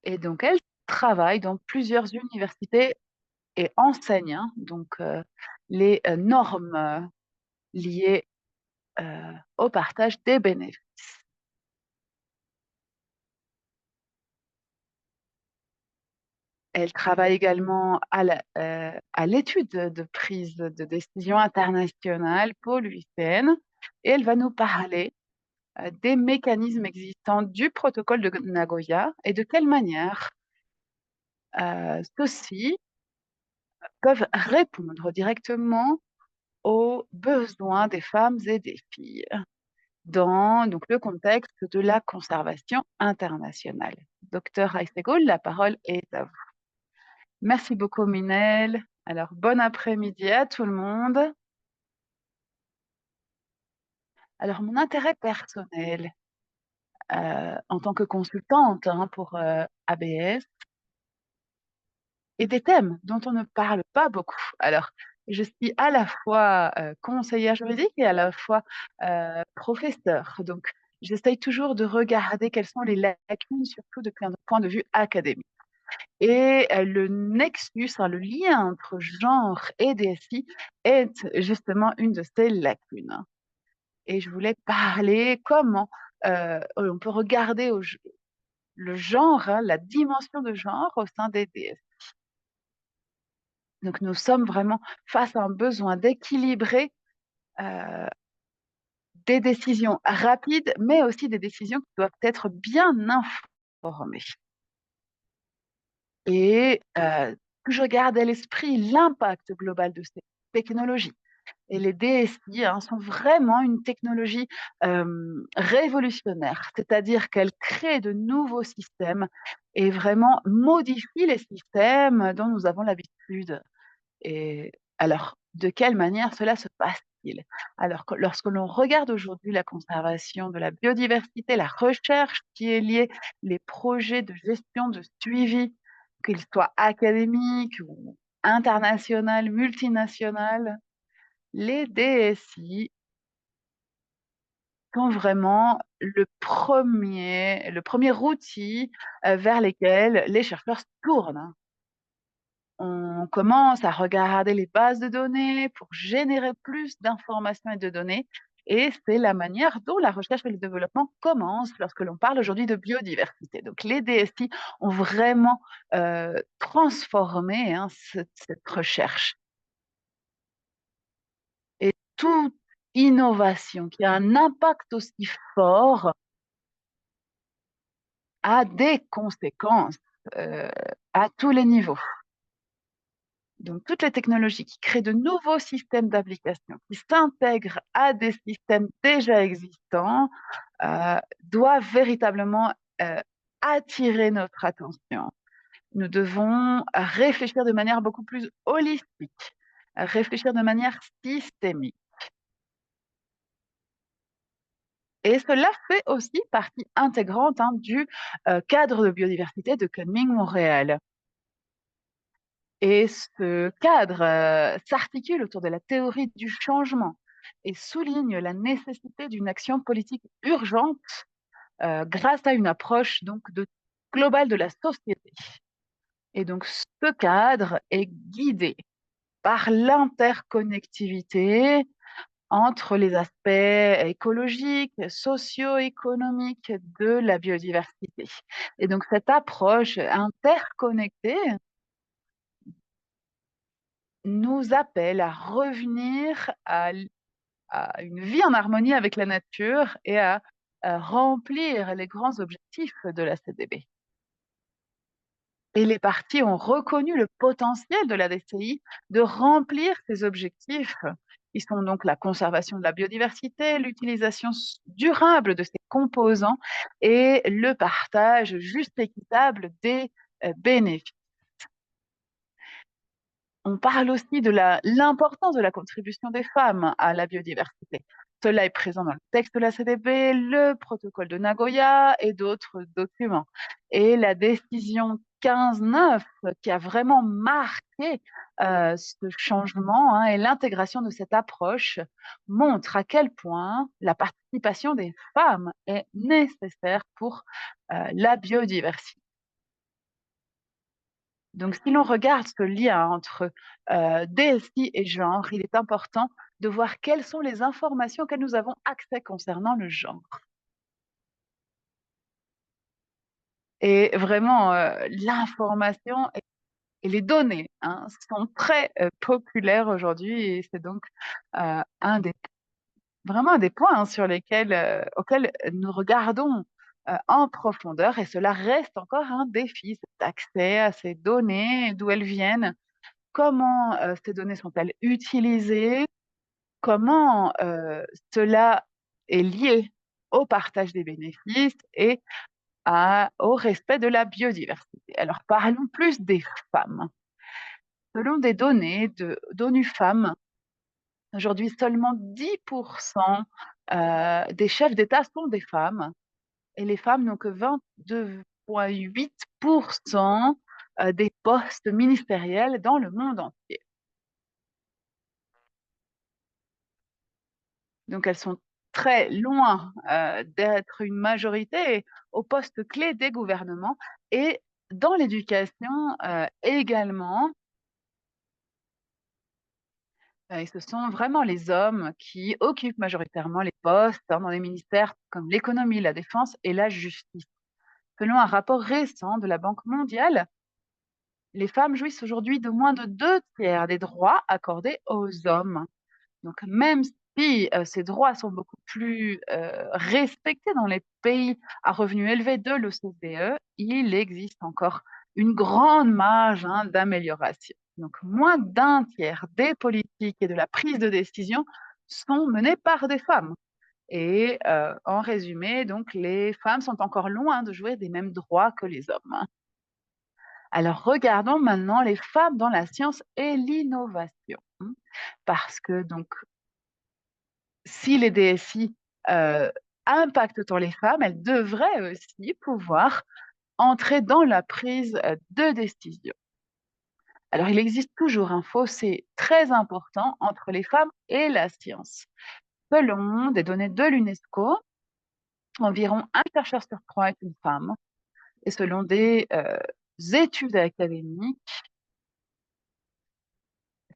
et donc elle travaille dans plusieurs universités et enseigne, hein, donc les, normes, liées, au partage des bénéfices. Elle travaille également à l'étude de prise de décision internationale pour l'UICN et elle va nous parler, des mécanismes existants du protocole de Nagoya et de quelle manière, ceux-ci peuvent répondre directement aux besoins des femmes et des filles dans donc le contexte de la conservation internationale. Docteur Aysegul, la parole est à vous. Merci beaucoup Minel. Alors bon après-midi à tout le monde. Alors mon intérêt personnel, en tant que consultante, hein, pour, ABS et des thèmes dont on ne parle pas beaucoup. Alors, je suis à la fois, conseillère juridique et à la fois, professeure. Donc, j'essaye toujours de regarder quelles sont les lacunes, surtout depuis un point de vue académique. Et le nexus, hein, le lien entre genre et DSI est justement une de ces lacunes. Et je voulais parler comment, on peut regarder le genre, hein, la dimension de genre au sein des DSI. Donc nous sommes vraiment face à un besoin d'équilibrer, heu, des décisions rapides, mais aussi des décisions qui doivent être bien informées et que je garde à l'esprit l'impact global de ces technologies. Et les DSI, hein, sont vraiment une technologie, révolutionnaire, c'est-à-dire qu'elle crée de nouveaux systèmes et vraiment modifie les systèmes dont nous avons l'habitude. Et alors, de quelle manière cela se passe-t-il? Alors que lorsque l'on regarde aujourd'hui la conservation de la biodiversité, la recherche qui est liée, les projets de gestion, de suivi, qu'ils soient académiques ou international, multinational, les DSI sont vraiment le premier outil, vers lesquels les chercheurs se tournent. On commence à regarder les bases de données pour générer plus d'informations et de données et c'est la manière dont la recherche et le développement commencent lorsque l'on parle aujourd'hui de biodiversité. Donc les DSI ont vraiment, transformé, hein, cette recherche et toute innovation qui a un impact aussi fort a des conséquences, heu, à tous les niveaux. Donc toutes les technologies qui créent de nouveaux systèmes d'application, qui s'intègrent à des systèmes déjà existants, doivent véritablement, heu, attirer notre attention. Nous devons réfléchir de manière beaucoup plus holistique, réfléchir de manière systémique. Et cela fait aussi partie intégrante du cadre de biodiversité de Kunming-Montréal. Et ce cadre s'articule autour de la théorie du changement et souligne la nécessité d'une action politique urgente grâce à une approche globale de la société. Et donc ce cadre est guidé par l'interconnectivité entre les aspects écologiques, socio-économiques de la biodiversité. Et donc cette approche interconnectée nous appelle à revenir à une vie en harmonie avec la nature et à remplir les grands objectifs de la CDB. Et les parties ont reconnu le potentiel de la DCI de remplir ces objectifs, qui sont donc la conservation de la biodiversité, l'utilisation durable de ses composants et le partage juste et équitable des bénéfices. On parle aussi de l'importance de la contribution des femmes à la biodiversité. Cela est présent dans le texte de la CDB, le protocole de Nagoya et d'autres documents. Et la décision 15-9 qui a vraiment marqué ce changement et l'intégration de cette approche montre à quel point la participation des femmes est nécessaire pour la biodiversité. Donc, si l'on regarde ce lien entre DSI et genre, il est important de voir quelles sont les informations auxquelles nous avons accès concernant le genre. Et vraiment, l'information et les données sont très populaires aujourd'hui et c'est donc vraiment un des points auxquels nous regardons en profondeur et cela reste encore un défi, cet accès à ces données, d'où elles viennent, comment ces données sont-elles utilisées, comment cela est lié au partage des bénéfices et au respect de la biodiversité. Alors parlons plus des femmes. Selon des données d'ONU Femmes, aujourd'hui seulement 10% des chefs d'État sont des femmes et les femmes n'ont que 22,8% des postes ministériels dans le monde entier. Donc elles sont très loin d'être une majorité aux postes clés des gouvernements et dans l'éducation également. Et ce sont vraiment les hommes qui occupent majoritairement les postes dans les ministères comme l'économie, la défense et la justice. Selon un rapport récent de la Banque mondiale, les femmes jouissent aujourd'hui de moins de 2 tiers des droits accordés aux hommes. Donc, même si ces droits sont beaucoup plus respectés dans les pays à revenus élevés de l'OCDE, il existe encore une grande marge d'amélioration. Donc, moins d'1 tiers des politiques et de la prise de décision sont menées par des femmes. Et en résumé, donc, les femmes sont encore loin de jouir des mêmes droits que les hommes. Alors, regardons maintenant les femmes dans la science et l'innovation. Parce que donc si les DSI impactent autant les femmes, elles devraient aussi pouvoir entrer dans la prise de décision. Alors, il existe toujours un fossé très important entre les femmes et la science. Selon des données de l'UNESCO, environ un chercheur sur 3 est une femme. Et selon des études académiques,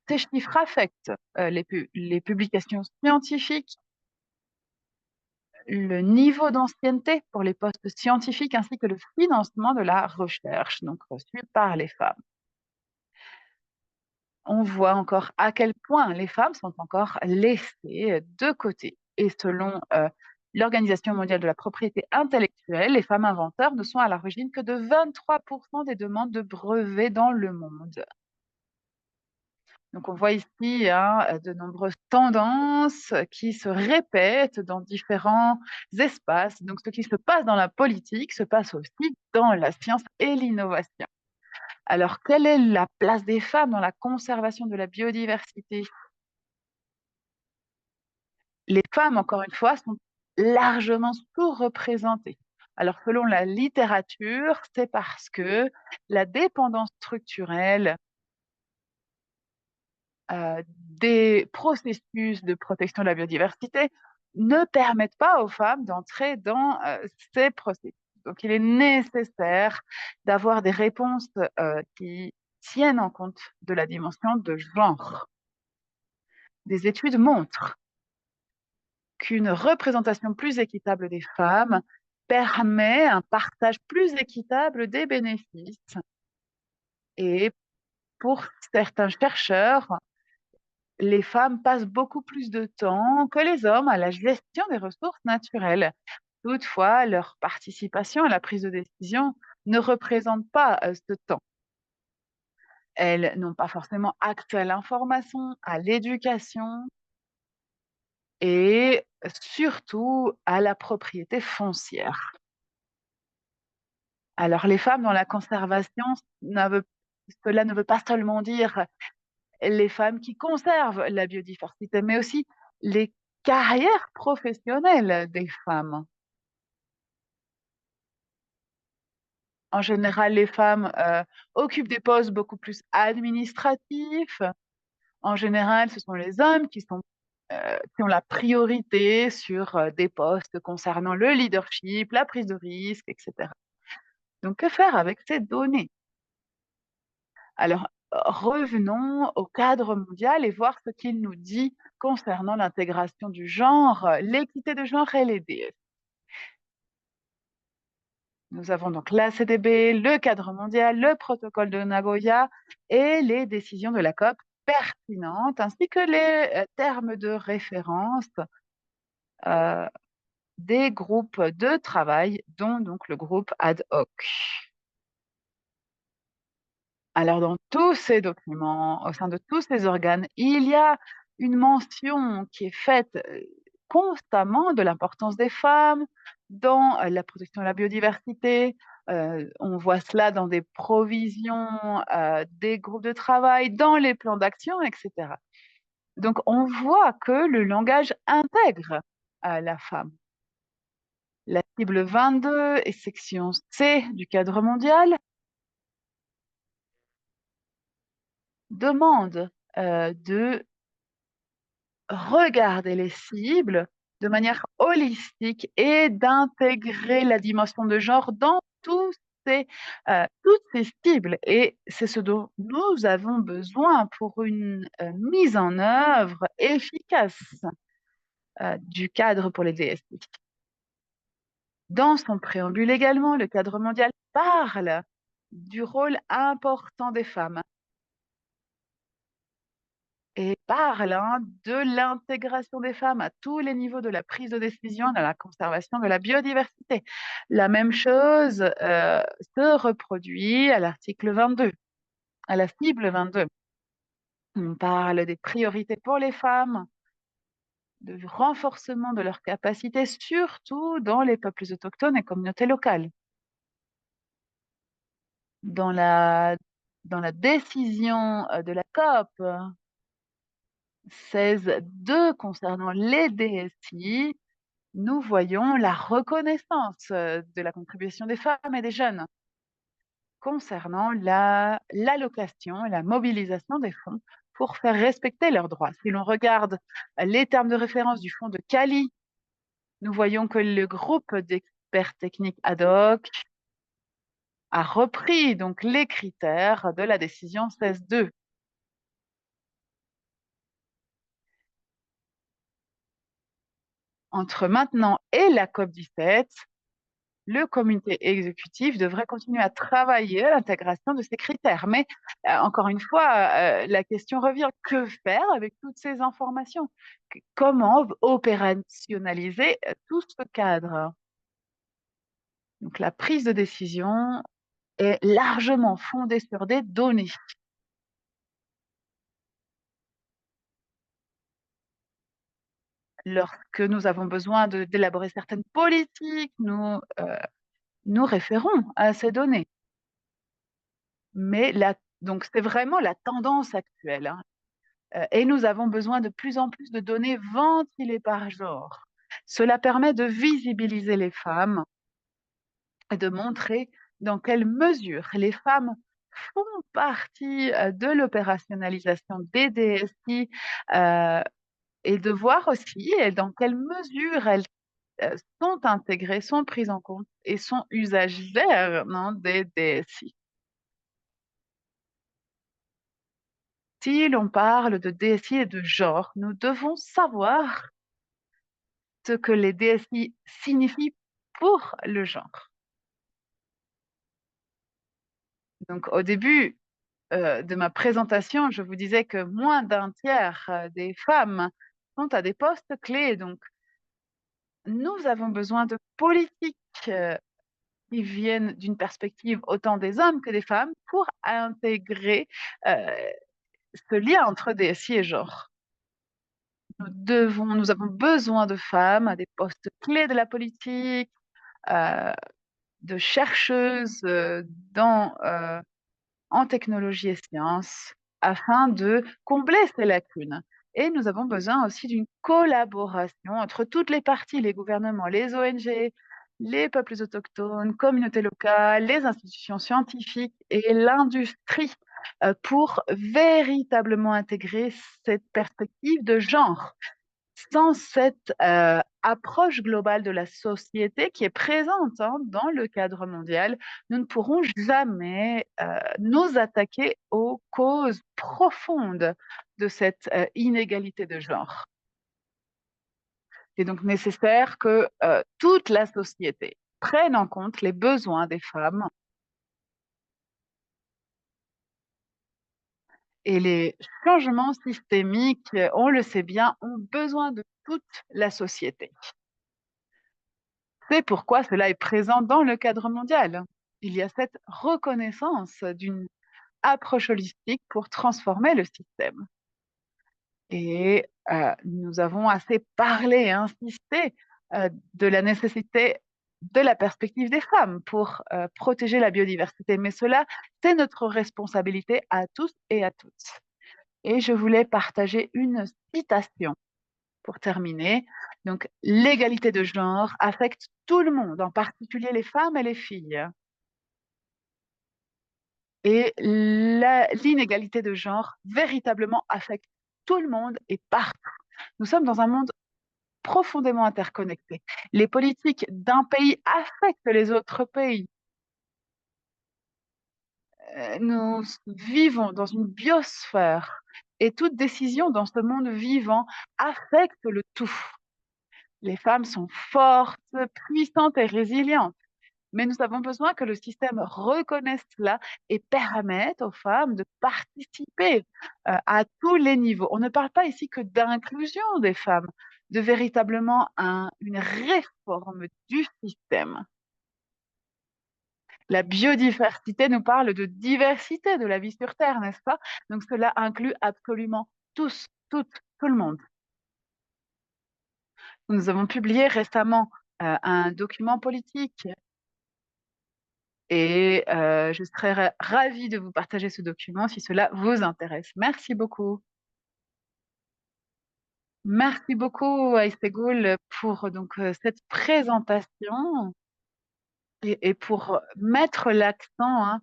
ces chiffres affectent les publications scientifiques, le niveau d'ancienneté pour les postes scientifiques ainsi que le financement de la recherche, donc reçu par les femmes. On voit encore à quel point les femmes sont encore laissées de côté. Et selon l'Organisation mondiale de la propriété intellectuelle, les femmes inventeurs ne sont à l'origine que de 23% des demandes de brevets dans le monde. Donc, on voit ici de nombreuses tendances qui se répètent dans différents espaces. Donc, ce qui se passe dans la politique se passe aussi dans la science et l'innovation. Alors, quelle est la place des femmes dans la conservation de la biodiversité? Les femmes, encore une fois, sont largement sous-représentées. Alors, selon la littérature, c'est parce que la dépendance structurelle des processus de protection de la biodiversité ne permettent pas aux femmes d'entrer dans ces processus. Donc, il est nécessaire d'avoir des réponses qui tiennent en compte de la dimension de genre. Des études montrent qu'une représentation plus équitable des femmes permet un partage plus équitable des bénéfices. Et pour certains chercheurs, les femmes passent beaucoup plus de temps que les hommes à la gestion des ressources naturelles. Toutefois, leur participation à la prise de décision ne représente pas ce temps. Elles n'ont pas forcément accès à l'information, à l'éducation et surtout à la propriété foncière. Alors, les femmes dans la conservation, cela ne veut pas seulement dire les femmes qui conservent la biodiversité, mais aussi les carrières professionnelles des femmes. En général, les femmes occupent des postes beaucoup plus administratifs. En général, ce sont les hommes qui ont la priorité sur des postes concernant le leadership, la prise de risque, etc. Donc, que faire avec ces données? Alors, revenons au cadre mondial et voir ce qu'il nous dit concernant l'intégration du genre, l'équité de genre et les DS. Nous avons donc l'ACDB, le cadre mondial, le protocole de Nagoya et les décisions de la COP pertinentes, ainsi que les termes de référence euh, des groupes de travail, dont donc le groupe ad hoc. Alors, dans tous ces documents, au sein de tous ces organes, il y a une mention qui est faite constamment de l'importance des femmes dans la protection de la biodiversité. On voit cela dans des provisions des groupes de travail, dans les plans d'action, etc. Donc, on voit que le langage intègre la femme. La cible 22 et section C du cadre mondial demande de regarder les cibles de manière holistique et d'intégrer la dimension de genre dans toutes ces cibles. Et c'est ce dont nous avons besoin pour une mise en œuvre efficace du cadre pour les DSI. Dans son préambule également, le cadre mondial parle du rôle important des femmes et parle de l'intégration des femmes à tous les niveaux de la prise de décision dans la conservation de la biodiversité. La même chose se reproduit à l'article 22, à la cible 22. On parle des priorités pour les femmes, du renforcement de leurs capacités, surtout dans les peuples autochtones et communautés locales. Dans la décision de la COP 16.2 concernant les DSI, nous voyons la reconnaissance de la contribution des femmes et des jeunes concernant l'allocation et la mobilisation des fonds pour faire respecter leurs droits. Si l'on regarde les termes de référence du fonds de Cali, nous voyons que le groupe d'experts techniques ad hoc a repris donc les critères de la décision 16.2. Entre maintenant et la COP17, le comité exécutif devrait continuer à travailler à l'intégration de ces critères. Mais encore une fois, la question revient, que faire avec toutes ces informations? Comment opérationnaliser tout ce cadre? Donc la prise de décision est largement fondée sur des données. Lorsque nous avons besoin d'élaborer certaines politiques, nous référons à ces données. Mais donc c'est vraiment la tendance actuelle, hein. Et nous avons besoin de plus en plus de données ventilées par genre. Cela permet de visibiliser les femmes et de montrer dans quelle mesure les femmes font partie de l'opérationnalisation des DSI et de voir aussi dans quelle mesure elles sont intégrées, sont prises en compte et sont usagères, non, des DSI. Si l'on parle de DSI et de genre, nous devons savoir ce que les DSI signifient pour le genre. Donc, au début de ma présentation, je vous disais que moins d'un tiers des femmes sont à des postes clés. Donc, nous avons besoin de politiques qui viennent d'une perspective autant des hommes que des femmes pour intégrer euh, ce lien entre DSI et genre. Nous avons besoin de femmes à des postes clés de la politique, euh, de chercheuses en technologie et sciences, afin de combler ces lacunes. Et nous avons besoin aussi d'une collaboration entre toutes les parties, les gouvernements, les ONG, les peuples autochtones, communautés locales, les institutions scientifiques et l'industrie pour véritablement intégrer cette perspective de genre. Sans cette approche globale de la société qui est présente dans le cadre mondial, nous ne pourrons jamais nous attaquer aux causes profondes de cette inégalité de genre. Il est donc nécessaire que toute la société prenne en compte les besoins des femmes et les changements systémiques, on le sait bien, ont besoin de toute la société. C'est pourquoi cela est présent dans le cadre mondial. Il y a cette reconnaissance d'une approche holistique pour transformer le système. Et nous avons assez parlé, insisté de la nécessité de la perspective des femmes pour protéger la biodiversité. Mais cela, c'est notre responsabilité à tous et à toutes. Et je voulais partager une citation pour terminer. Donc, l'égalité de genre affecte tout le monde, en particulier les femmes et les filles. Et l'inégalité de genre véritablement affecte tout le monde et partout. Nous sommes dans un monde profondément interconnecté. Les politiques d'un pays affectent les autres pays. Nous vivons dans une biosphère et toute décision dans ce monde vivant affecte le tout. Les femmes sont fortes, puissantes et résilientes. Mais nous avons besoin que le système reconnaisse cela et permette aux femmes de participer à tous les niveaux. On ne parle pas ici que d'inclusion des femmes, de véritablement une réforme du système. La biodiversité nous parle de diversité de la vie sur Terre, n'est-ce pas? Donc cela inclut absolument tous, toutes, tout le monde. Nous avons publié récemment un document politique et je serais ravie de vous partager ce document si cela vous intéresse. Merci beaucoup. Merci beaucoup, Aïssegoul, pour donc cette présentation et pour mettre l'accent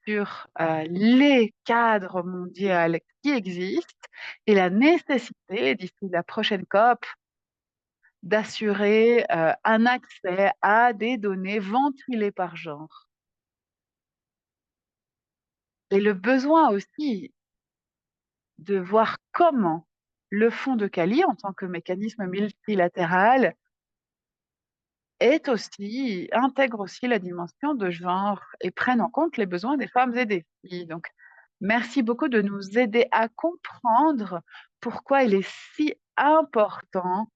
sur les cadres mondiaux qui existent et la nécessité, d'ici la prochaine COP, d'assurer un accès à des données ventilées par genre. Et le besoin aussi de voir comment le Fonds de Cali, en tant que mécanisme multilatéral, intègre aussi la dimension de genre et prenne en compte les besoins des femmes et des filles. Donc, merci beaucoup de nous aider à comprendre pourquoi il est si important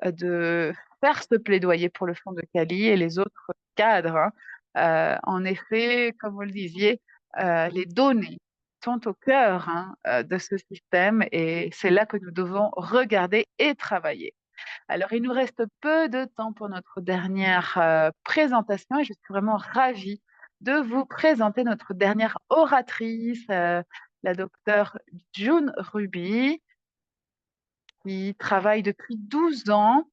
de faire ce plaidoyer pour le Fonds de Cali et les autres cadres, hein. En effet, comme vous le disiez, les données sont au cœur de ce système et c'est là que nous devons regarder et travailler. Alors, il nous reste peu de temps pour notre dernière présentation et je suis vraiment ravie de vous présenter notre dernière oratrice, la docteure June Ruby, qui travaille depuis 12 ans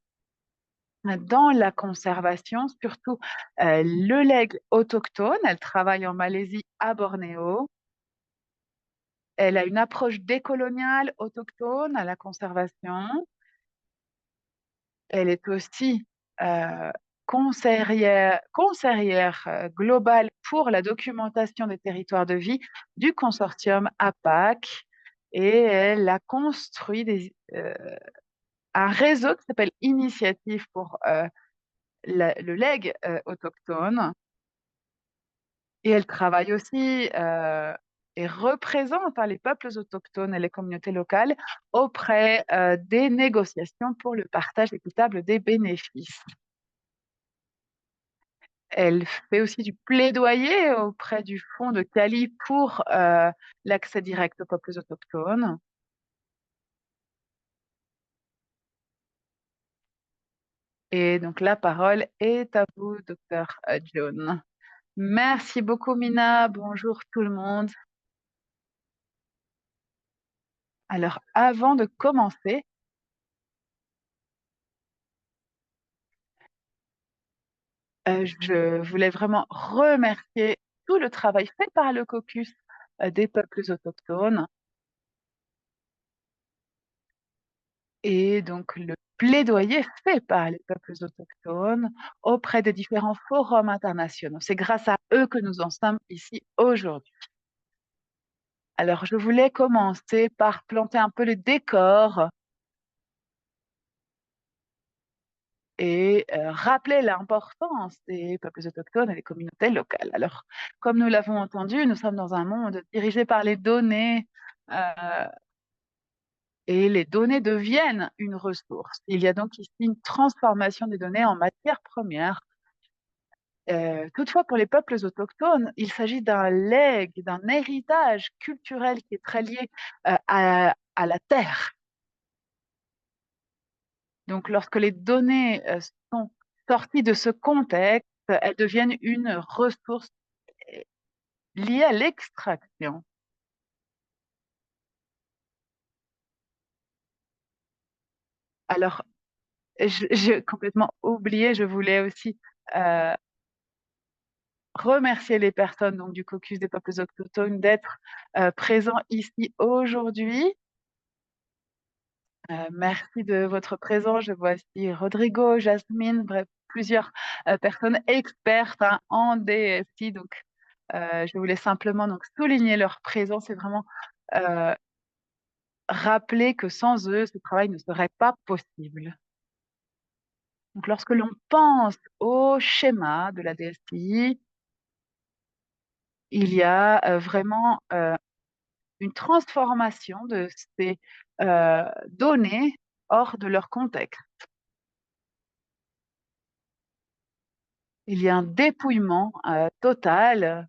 dans la conservation, surtout le legs autochtone. Elle travaille en Malaisie, à Bornéo. Elle a une approche décoloniale autochtone à la conservation. Elle est aussi euh, conseillère globale pour la documentation des territoires de vie du consortium APAC et elle a construit un réseau qui s'appelle Initiative pour le legs autochtone. Et elle travaille aussi et représente les peuples autochtones et les communautés locales auprès des négociations pour le partage équitable des bénéfices. Elle fait aussi du plaidoyer auprès du Fonds de Cali pour l'accès direct aux peuples autochtones. Et donc la parole est à vous, docteur John. Merci beaucoup, Mina. Bonjour tout le monde. Alors, avant de commencer, je voulais vraiment remercier tout le travail fait par le caucus des peuples autochtones et donc le plaidoyer fait par les peuples autochtones auprès des différents forums internationaux. C'est grâce à eux que nous en sommes ici aujourd'hui. Alors, je voulais commencer par planter un peu le décor et rappeler l'importance des peuples autochtones et des communautés locales. Alors, comme nous l'avons entendu, nous sommes dans un monde dirigé par les données et les données deviennent une ressource. Il y a donc ici une transformation des données en matière première. Toutefois, pour les peuples autochtones, il s'agit d'un legs, d'un héritage culturel qui est très lié à la terre. Donc, lorsque les données sont sorties de ce contexte, elles deviennent une ressource liée à l'extraction. Alors, j'ai complètement oublié, je voulais aussi euh, remercier les personnes donc, du caucus des peuples autochtones d'être présents ici aujourd'hui. Merci de votre présence. Je vois ici Rodrigo, Jasmine, bref, plusieurs personnes expertes en DSI. Donc, je voulais simplement donc, souligner leur présence et vraiment euh, rappeler que sans eux, ce travail ne serait pas possible. Donc, lorsque l'on pense au schéma de la DSI, il y a vraiment une transformation de ces données hors de leur contexte. Il y a un dépouillement total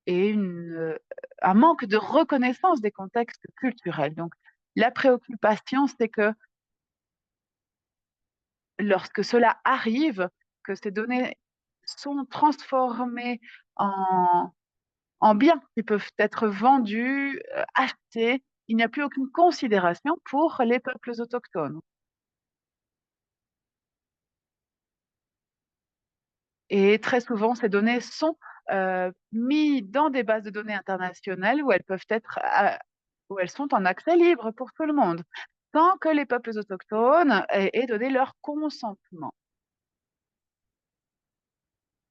et un manque de reconnaissance des contextes culturels. Donc, la préoccupation, c'est que lorsque cela arrive, que ces données sont transformées en, en biens qui peuvent être vendus, achetés, il n'y a plus aucune considération pour les peuples autochtones. Et très souvent, ces données sont mises dans des bases de données internationales où elles peuvent être, où elles sont en accès libre pour tout le monde, sans que les peuples autochtones aient donné leur consentement.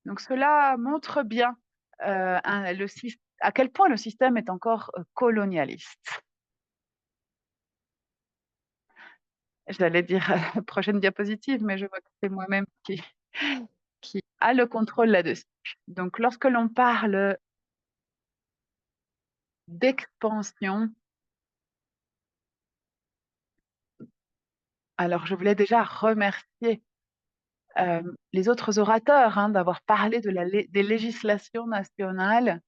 Donc cela montre bien à quel point le système est encore colonialiste. J'allais dire prochaine diapositive, mais je vois que c'est moi-même qui a le contrôle là-dessus. Donc lorsque l'on parle d'expansion, alors je voulais déjà remercier euh, les autres orateurs d'avoir parlé des législations nationales.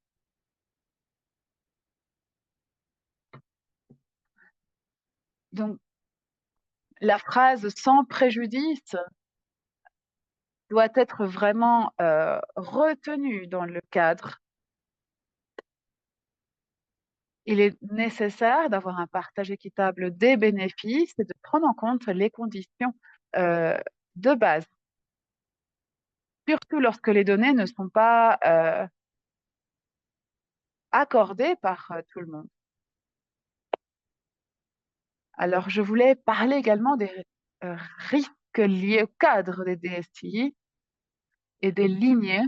Donc, la phrase sans préjudice doit être vraiment retenue dans le cadre. Il est nécessaire d'avoir un partage équitable des bénéfices et de prendre en compte les conditions de base, surtout lorsque les données ne sont pas accordées par tout le monde. Alors, je voulais parler également des risques liés au cadre des DSI et des lignées.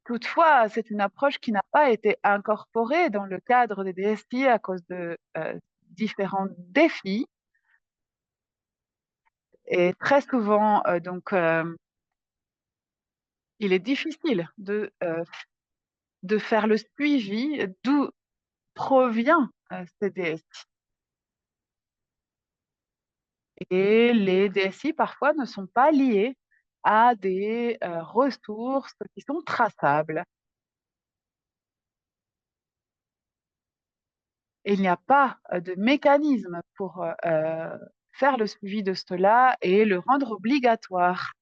Toutefois, c'est une approche qui n'a pas été incorporée dans le cadre des DSI à cause de différents défis. Et très souvent, il est difficile de faire le suivi d'où provient ces DSI. Et les DSI, parfois, ne sont pas liés à des ressources qui sont traçables. Et il n'y a pas de mécanisme pour faire le suivi de cela et le rendre obligatoire.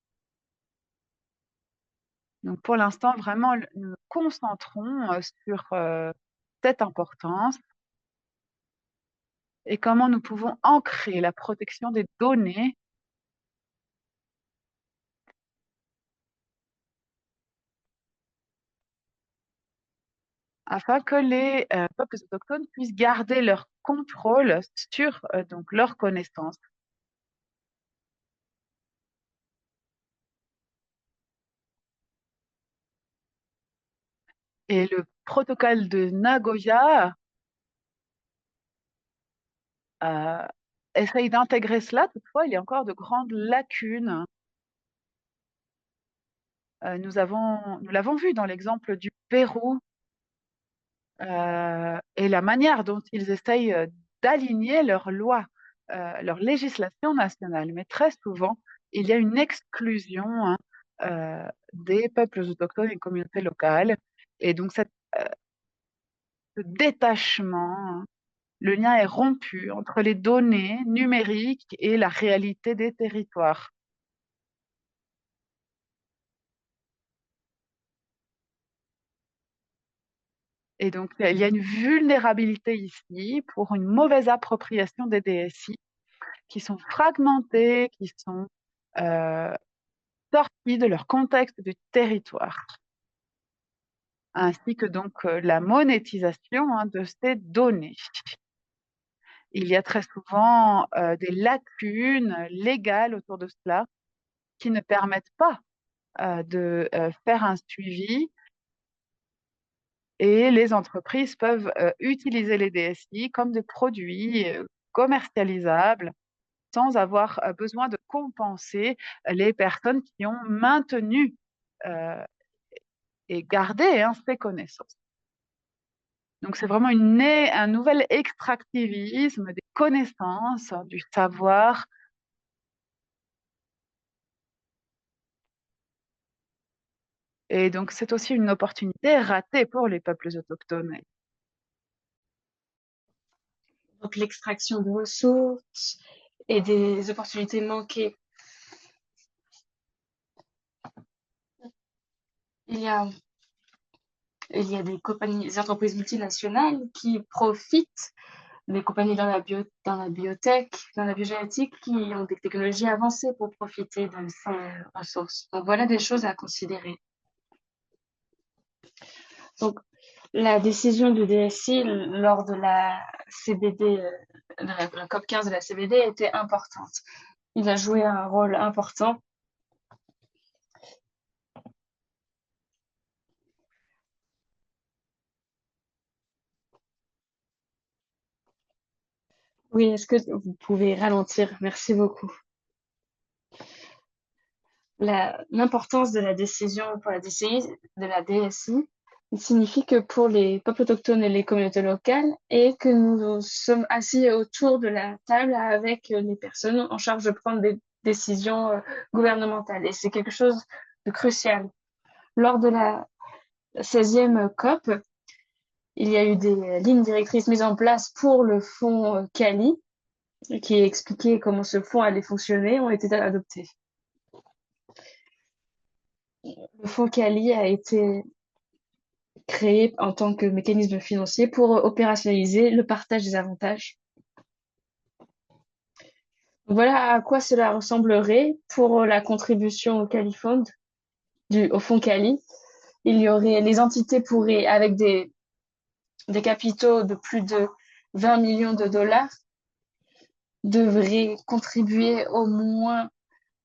Donc, pour l'instant, vraiment, nous nous concentrons sur cette importance et comment nous pouvons ancrer la protection des données afin que les peuples autochtones puissent garder leur contrôle sur donc leurs connaissances. Et le protocole de Nagoya euh, essaye d'intégrer cela. Toutefois, il y a encore de grandes lacunes. Nous l'avons vu dans l'exemple du Pérou et la manière dont ils essayent d'aligner leurs lois, leur législation nationale. Mais très souvent, il y a une exclusion hein, des peuples autochtones et communautés locales. Et donc, ce détachement, hein, le lien est rompu entre les données numériques et la réalité des territoires. Et donc, il y a une vulnérabilité ici pour une mauvaise appropriation des DSI qui sont fragmentés, qui sont euh, sortis de leur contexte du territoire, ainsi que donc la monétisation hein, de ces données. Il y a très souvent des lacunes légales autour de cela qui ne permettent pas de faire un suivi et les entreprises peuvent utiliser les DSI comme des produits commercialisables sans avoir besoin de compenser les personnes qui ont maintenu euh, et gardé hein, ces connaissances. Donc c'est vraiment un nouvel extractivisme des connaissances, du savoir. Et donc c'est aussi une opportunité ratée pour les peuples autochtones. Donc l'extraction de ressources et des opportunités manquées. Il y a, il y a des compagnies, des entreprises multinationales qui profitent des compagnies dans la biotech, dans la biogénétique, qui ont des technologies avancées pour profiter de ces ressources. Donc voilà des choses à considérer. Donc la décision du DSI lors de la CBD, la COP 15 de la CBD était importante. Il a joué un rôle important. Oui, est-ce que vous pouvez ralentir? Merci beaucoup. L'importance de la décision pour la DCI, de la DSI, signifie que pour les peuples autochtones et les communautés locales, et que nous sommes assis autour de la table avec les personnes en charge de prendre des décisions gouvernementales. Et c'est quelque chose de crucial. Lors de la 16e COP, il y a eu des lignes directrices mises en place pour le fonds Cali, qui expliquaient comment ce fonds allait fonctionner, ont été adoptées. Le fonds Cali a été créé en tant que mécanisme financier pour opérationnaliser le partage des avantages. Voilà à quoi cela ressemblerait pour la contribution au Califonds, au fonds Cali. Il y aurait, les entités pourraient, avec des capitaux de plus de 20 millions de dollars, devraient contribuer au moins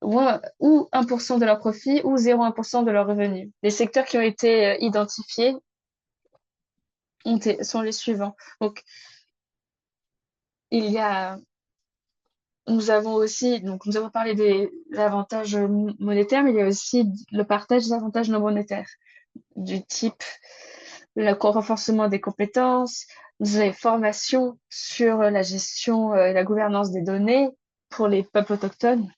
ou 1% de leur profit ou 0,1% de leurs revenus. Les secteurs qui ont été identifiés sont les suivants. Donc, il y a, nous avons aussi, donc nous avons parlé des avantages monétaires, mais il y a aussi le partage des avantages non monétaires, du type le renforcement des compétences, des formations sur la gestion et la gouvernance des données pour les peuples autochtones.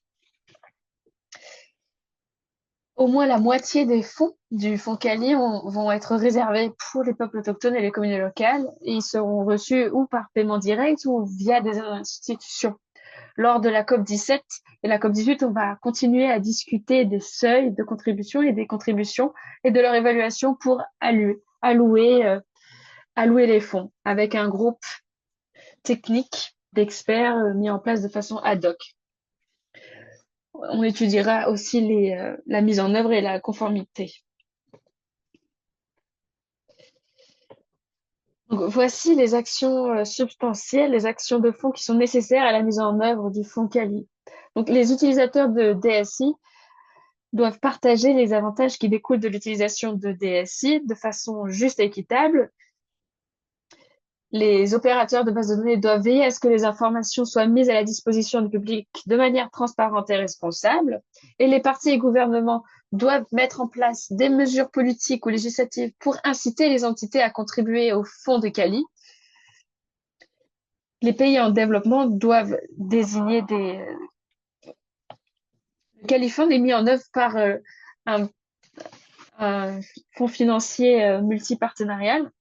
Au moins la moitié des fonds du fonds Cali vont être réservés pour les peuples autochtones et les communautés locales et ils seront reçus ou par paiement direct ou via des institutions. Lors de la COP17 et la COP18, on va continuer à discuter des seuils de contribution et des contributions et de leur évaluation pour allouer les fonds avec un groupe technique d'experts mis en place de façon ad hoc. On étudiera aussi la mise en œuvre et la conformité. Donc, voici les actions substantielles, les actions de fonds qui sont nécessaires à la mise en œuvre du fonds Cali. Donc, les utilisateurs de DSI doivent partager les avantages qui découlent de l'utilisation de DSI de façon juste et équitable. Les opérateurs de base de données doivent veiller à ce que les informations soient mises à la disposition du public de manière transparente et responsable. Et les partis et gouvernements doivent mettre en place des mesures politiques ou législatives pour inciter les entités à contribuer au fonds de Cali. Les pays en développement doivent désigner des... Le Californe est mis en œuvre par un, un fonds financier multipartenarial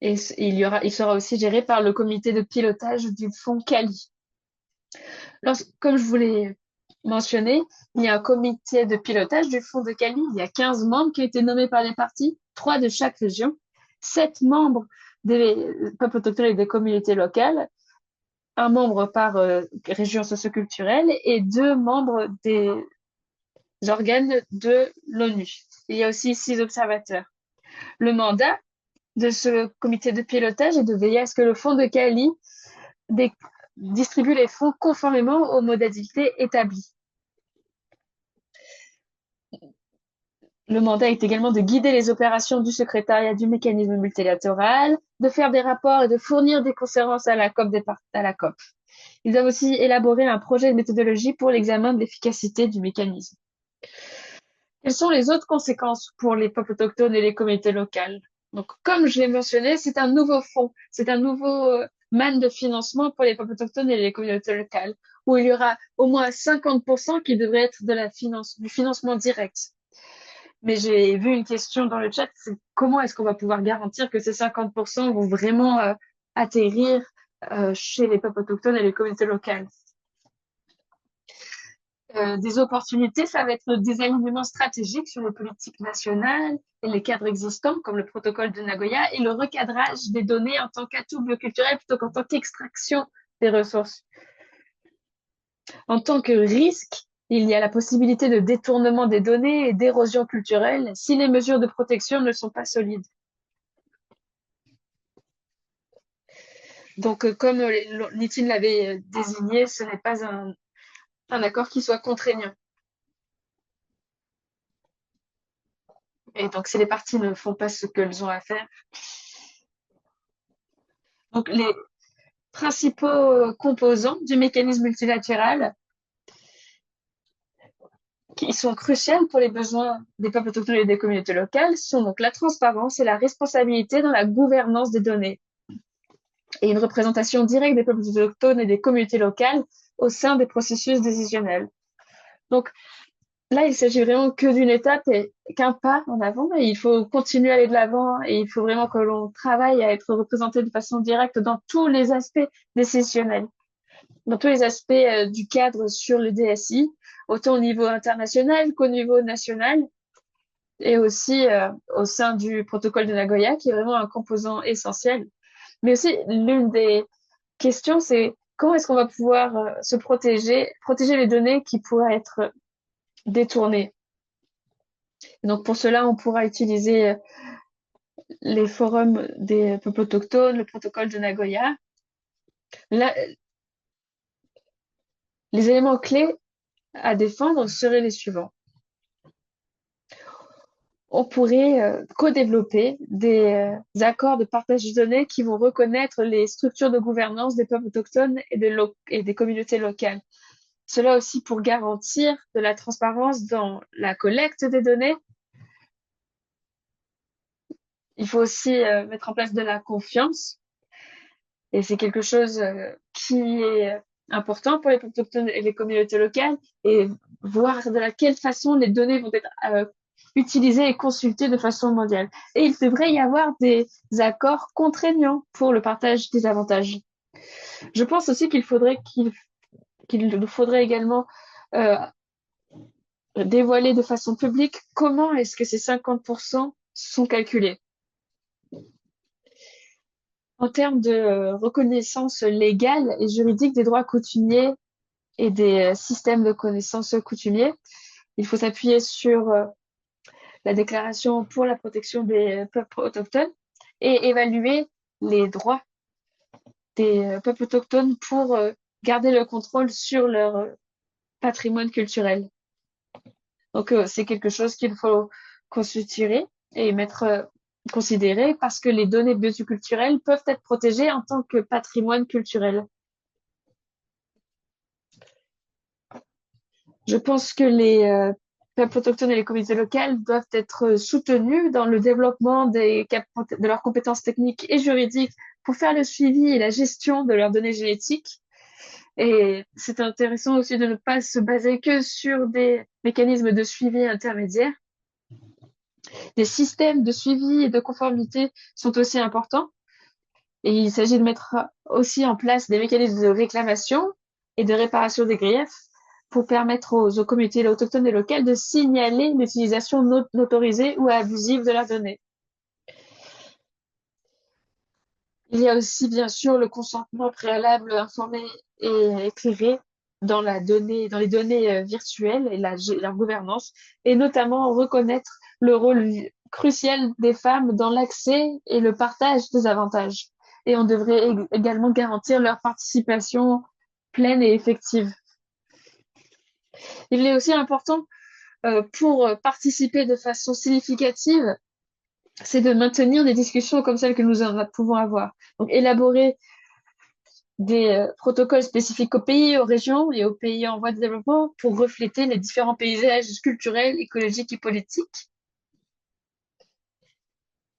et il sera aussi géré par le comité de pilotage du fonds Cali. Comme je vous l'ai mentionné, il y a un comité de pilotage du fonds de Cali. Il y a 15 membres qui ont été nommés par les partis, 3 de chaque région, 7 membres des peuples autochtones et des communautés locales, un membre par région socioculturelle et 2 membres des organes de l'ONU. Il y a aussi 6 observateurs. Le mandat de ce comité de pilotage est de veiller à ce que le fonds de Cali distribue les fonds conformément aux modalités établies. Le mandat est également de guider les opérations du secrétariat du mécanisme multilatéral, de faire des rapports et de fournir des conférences à la COP. Ils doivent aussi élaborer un projet de méthodologie pour l'examen de l'efficacité du mécanisme. Quelles sont les autres conséquences pour les peuples autochtones et les communautés locales? Donc, comme je l'ai mentionné, c'est un nouveau fonds, c'est un nouveau manne de financement pour les peuples autochtones et les communautés locales, où il y aura au moins 50% qui devrait être du financement direct. Mais j'ai vu une question dans le chat, c'est comment est-ce qu'on va pouvoir garantir que ces 50% vont vraiment atterrir chez les peuples autochtones et les communautés locales? Des opportunités, ça va être des alignements stratégiques sur les politiques nationales et les cadres existants, comme le protocole de Nagoya, et le recadrage des données en tant qu'atout bioculturel plutôt qu'en tant qu'extraction des ressources. En tant que risque, il y a la possibilité de détournement des données et d'érosion culturelle si les mesures de protection ne sont pas solides. Donc, comme Nitin l'avait désigné, ce n'est pas un accord qui soit contraignant. Et donc, si les parties ne font pas ce qu'elles ont à faire. Donc, les principaux composants du mécanisme multilatéral qui sont cruciaux pour les besoins des peuples autochtones et des communautés locales sont donc la transparence et la responsabilité dans la gouvernance des données et une représentation directe des peuples autochtones et des communautés locales au sein des processus décisionnels. Donc, là, il s'agit vraiment que d'une étape et qu'un pas en avant et il faut continuer à aller de l'avant et il faut vraiment que l'on travaille à être représenté de façon directe dans tous les aspects décisionnels, dans tous les aspects du cadre sur le DSI, autant au niveau international qu'au niveau national. et aussi au sein du protocole de Nagoya, qui est vraiment un composant essentiel. Mais aussi, l'une des questions, c'est comment est-ce qu'on va pouvoir se protéger les données qui pourraient être détournées. Donc pour cela, on pourra utiliser les forums des peuples autochtones, le protocole de Nagoya. Là, les éléments clés à défendre seraient les suivants. On pourrait co-développer des accords de partage de données qui vont reconnaître les structures de gouvernance des peuples autochtones et des communautés locales. Cela aussi pour garantir de la transparence dans la collecte des données. Il faut aussi mettre en place de la confiance. Et c'est quelque chose qui est important pour les peuples autochtones et les communautés locales. Et voir de quelle façon les données vont être utilisées et consultées de façon mondiale. Et il devrait y avoir des accords contraignants pour le partage des avantages. Je pense aussi qu'il nous faudrait également euh, dévoiler de façon publique comment est-ce que ces 50% sont calculés. En termes de reconnaissance légale et juridique des droits coutumiers et des systèmes de connaissances coutumiers, il faut s'appuyer sur la déclaration pour la protection des peuples autochtones et évaluer les droits des peuples autochtones pour garder le contrôle sur leur patrimoine culturel. Donc, c'est quelque chose qu'il faut considérer et considérer parce que les données bioculturelles peuvent être protégées en tant que patrimoine culturel. Je pense que les peuples autochtones et les communautés locales doivent être soutenus dans le développement de leurs compétences techniques et juridiques pour faire le suivi et la gestion de leurs données génétiques. Et c'est intéressant aussi de ne pas se baser que sur des mécanismes de suivi intermédiaires. Des systèmes de suivi et de conformité sont aussi importants. Et il s'agit de mettre aussi en place des mécanismes de réclamation et de réparation des griefs pour permettre aux communautés autochtones et locales de signaler l'utilisation non autorisée ou abusive de leurs données. Il y a aussi, bien sûr, le consentement préalable informé et éclairé dans les données virtuelles et leur gouvernance, et notamment reconnaître le rôle crucial des femmes dans l'accès et le partage des avantages. Et on devrait également garantir leur participation pleine et effective. Il est aussi important pour participer de façon significative, c'est de maintenir des discussions comme celles que nous pouvons avoir. Donc, élaborer des protocoles spécifiques aux pays, aux régions et aux pays en voie de développement pour refléter les différents paysages culturels, écologiques et politiques.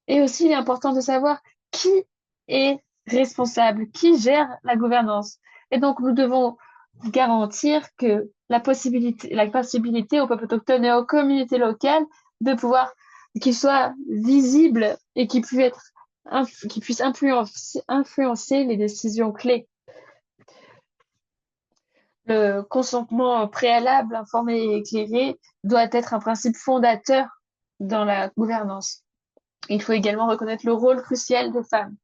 Et aussi, il est important de savoir qui est responsable, qui gère la gouvernance. Et donc, nous devons garantir que la possibilité aux peuples autochtones et aux communautés locales de pouvoir qu'ils soient visibles et qu'ils puissent influencer les décisions clés. Le consentement préalable, informé et éclairé doit être un principe fondateur dans la gouvernance. Il faut également reconnaître le rôle crucial des femmes.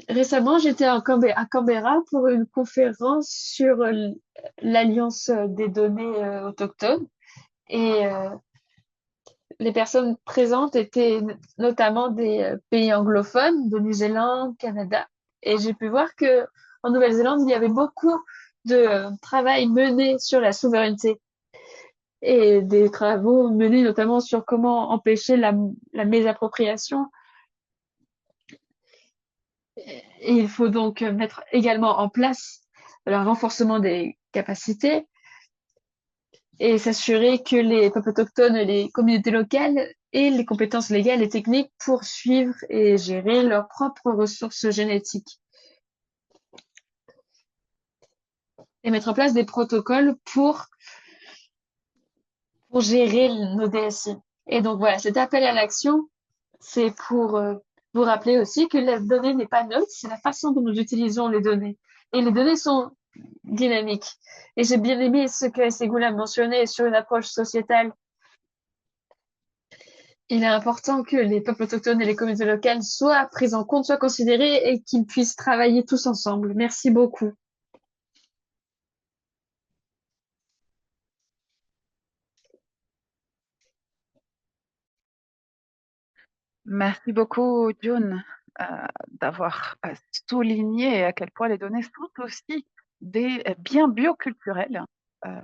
Récemment, j'étais à Canberra pour une conférence sur l'Alliance des données autochtones et les personnes présentes étaient notamment des pays anglophones, de Nouvelle-Zélande, Canada. Et j'ai pu voir que en Nouvelle-Zélande, il y avait beaucoup de travail mené sur la souveraineté et des travaux menés notamment sur comment empêcher la mésappropriation. Et il faut donc mettre également en place le renforcement des capacités et s'assurer que les peuples autochtones et les communautés locales aient les compétences légales et techniques pour suivre et gérer leurs propres ressources génétiques. Et mettre en place des protocoles pour gérer nos DSI. Et donc voilà, cet appel à l'action, c'est pour vous rappeler aussi que la donnée n'est pas neutre, c'est la façon dont nous utilisons les données. Et les données sont dynamique. Et j'ai bien aimé ce que Ségoul a mentionné sur une approche sociétale. Il est important que les peuples autochtones et les communautés locales soient pris en compte, soient considérés et qu'ils puissent travailler tous ensemble. Merci beaucoup. Merci beaucoup, June, euh, d'avoir souligné à quel point les données sont aussi des biens bioculturels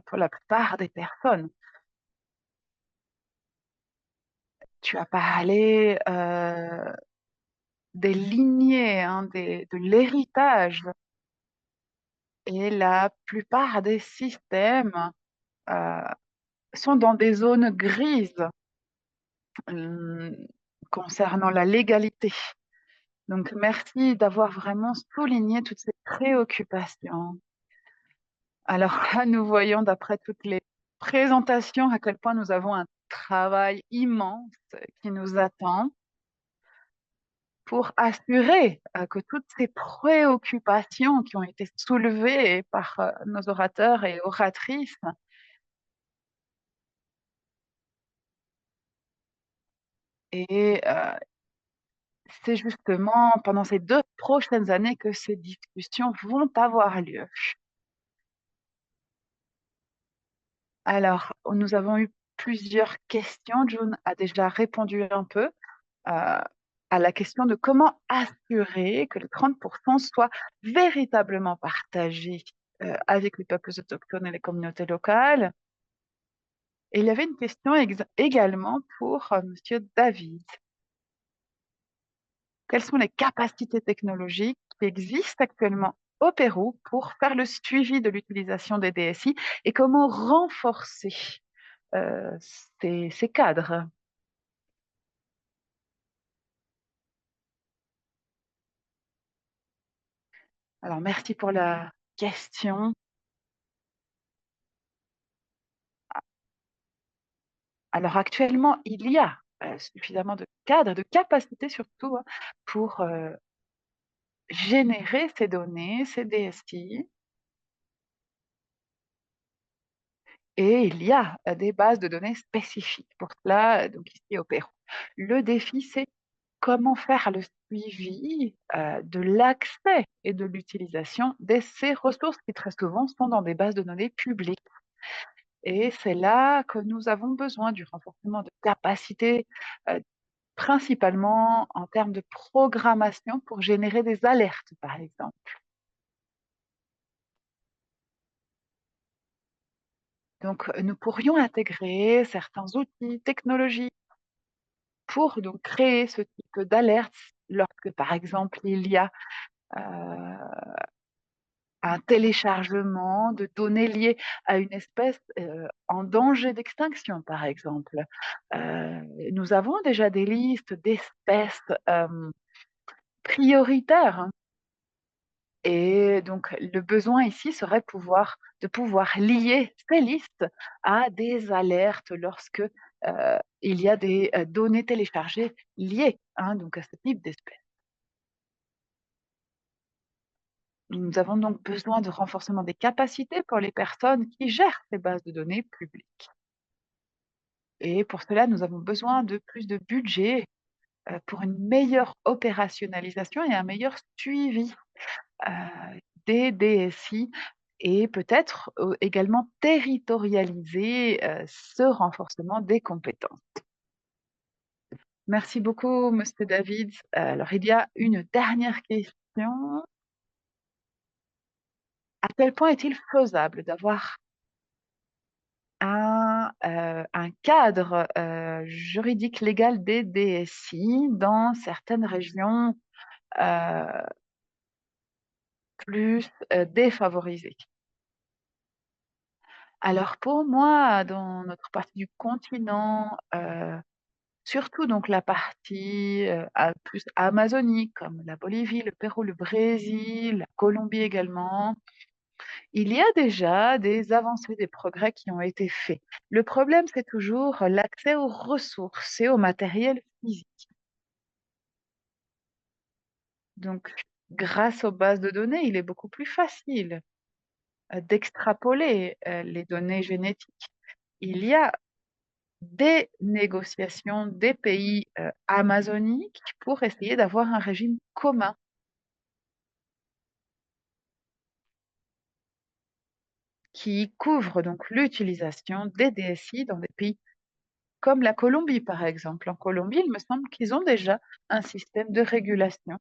pour la plupart des personnes. Tu as parlé des lignées, hein, de l'héritage, et la plupart des systèmes euh, sont dans des zones grises hum, concernant la légalité. Donc, merci d'avoir vraiment souligné toutes ces préoccupations. Alors là, nous voyons d'après toutes les présentations à quel point nous avons un travail immense qui nous attend pour assurer que toutes ces préoccupations qui ont été soulevées par nos orateurs et oratrices et c'est justement pendant ces 2 prochaines années que ces discussions vont avoir lieu. Alors, nous avons eu plusieurs questions. June a déjà répondu un peu euh, à la question de comment assurer que les 30% soient véritablement partagés avec les peuples autochtones et les communautés locales. Et il y avait une question également pour Monsieur David. Quelles sont les capacités technologiques qui existent actuellement au Pérou pour faire le suivi de l'utilisation des DSI et comment renforcer euh, ces cadres? Alors, merci pour la question. Alors, actuellement, il y a suffisamment de cadres, de capacités surtout, hein, pour générer ces données, ces DSI. Et il y a des bases de données spécifiques pour cela, donc ici au Pérou. Le défi, c'est comment faire le suivi de l'accès et de l'utilisation de ces ressources qui très souvent sont dans des bases de données publiques. Et c'est là que nous avons besoin du renforcement de capacités, euh, principalement en termes de programmation pour générer des alertes, par exemple. Donc, nous pourrions intégrer certains outils technologiques pour donc créer ce type d'alerte lorsque, par exemple, il y a un téléchargement de données liées à une espèce en danger d'extinction, par exemple. Euh, Nous avons déjà des listes d'espèces prioritaires, hein. Et donc, le besoin ici serait de pouvoir lier ces listes à des alertes lorsque il y a des données téléchargées liées, hein, donc à ce type d'espèce. Nous avons donc besoin de renforcement des capacités pour les personnes qui gèrent ces bases de données publiques. Et pour cela, nous avons besoin de plus de budget pour une meilleure opérationnalisation et un meilleur suivi euh, des DSI et peut-être également territorialiser ce renforcement des compétences. Merci beaucoup, Monsieur David. Alors, il y a une dernière question. À quel point est-il faisable d'avoir un cadre juridique légal des DSI dans certaines régions euh, plus défavorisées? Alors pour moi, dans notre partie du continent, surtout donc la partie plus amazonique, comme la Bolivie, le Pérou, le Brésil, la Colombie également, il y a déjà des avancées, des progrès qui ont été faits. Le problème, c'est toujours l'accès aux ressources et au matériel physique. Donc, grâce aux bases de données, il est beaucoup plus facile. d'extrapoler les données génétiques. Il y a des négociations des pays amazoniques pour essayer d'avoir un régime commun qui couvre donc l'utilisation des DSI dans des pays comme la Colombie, par exemple. En Colombie, il me semble qu'ils ont déjà un système de régulation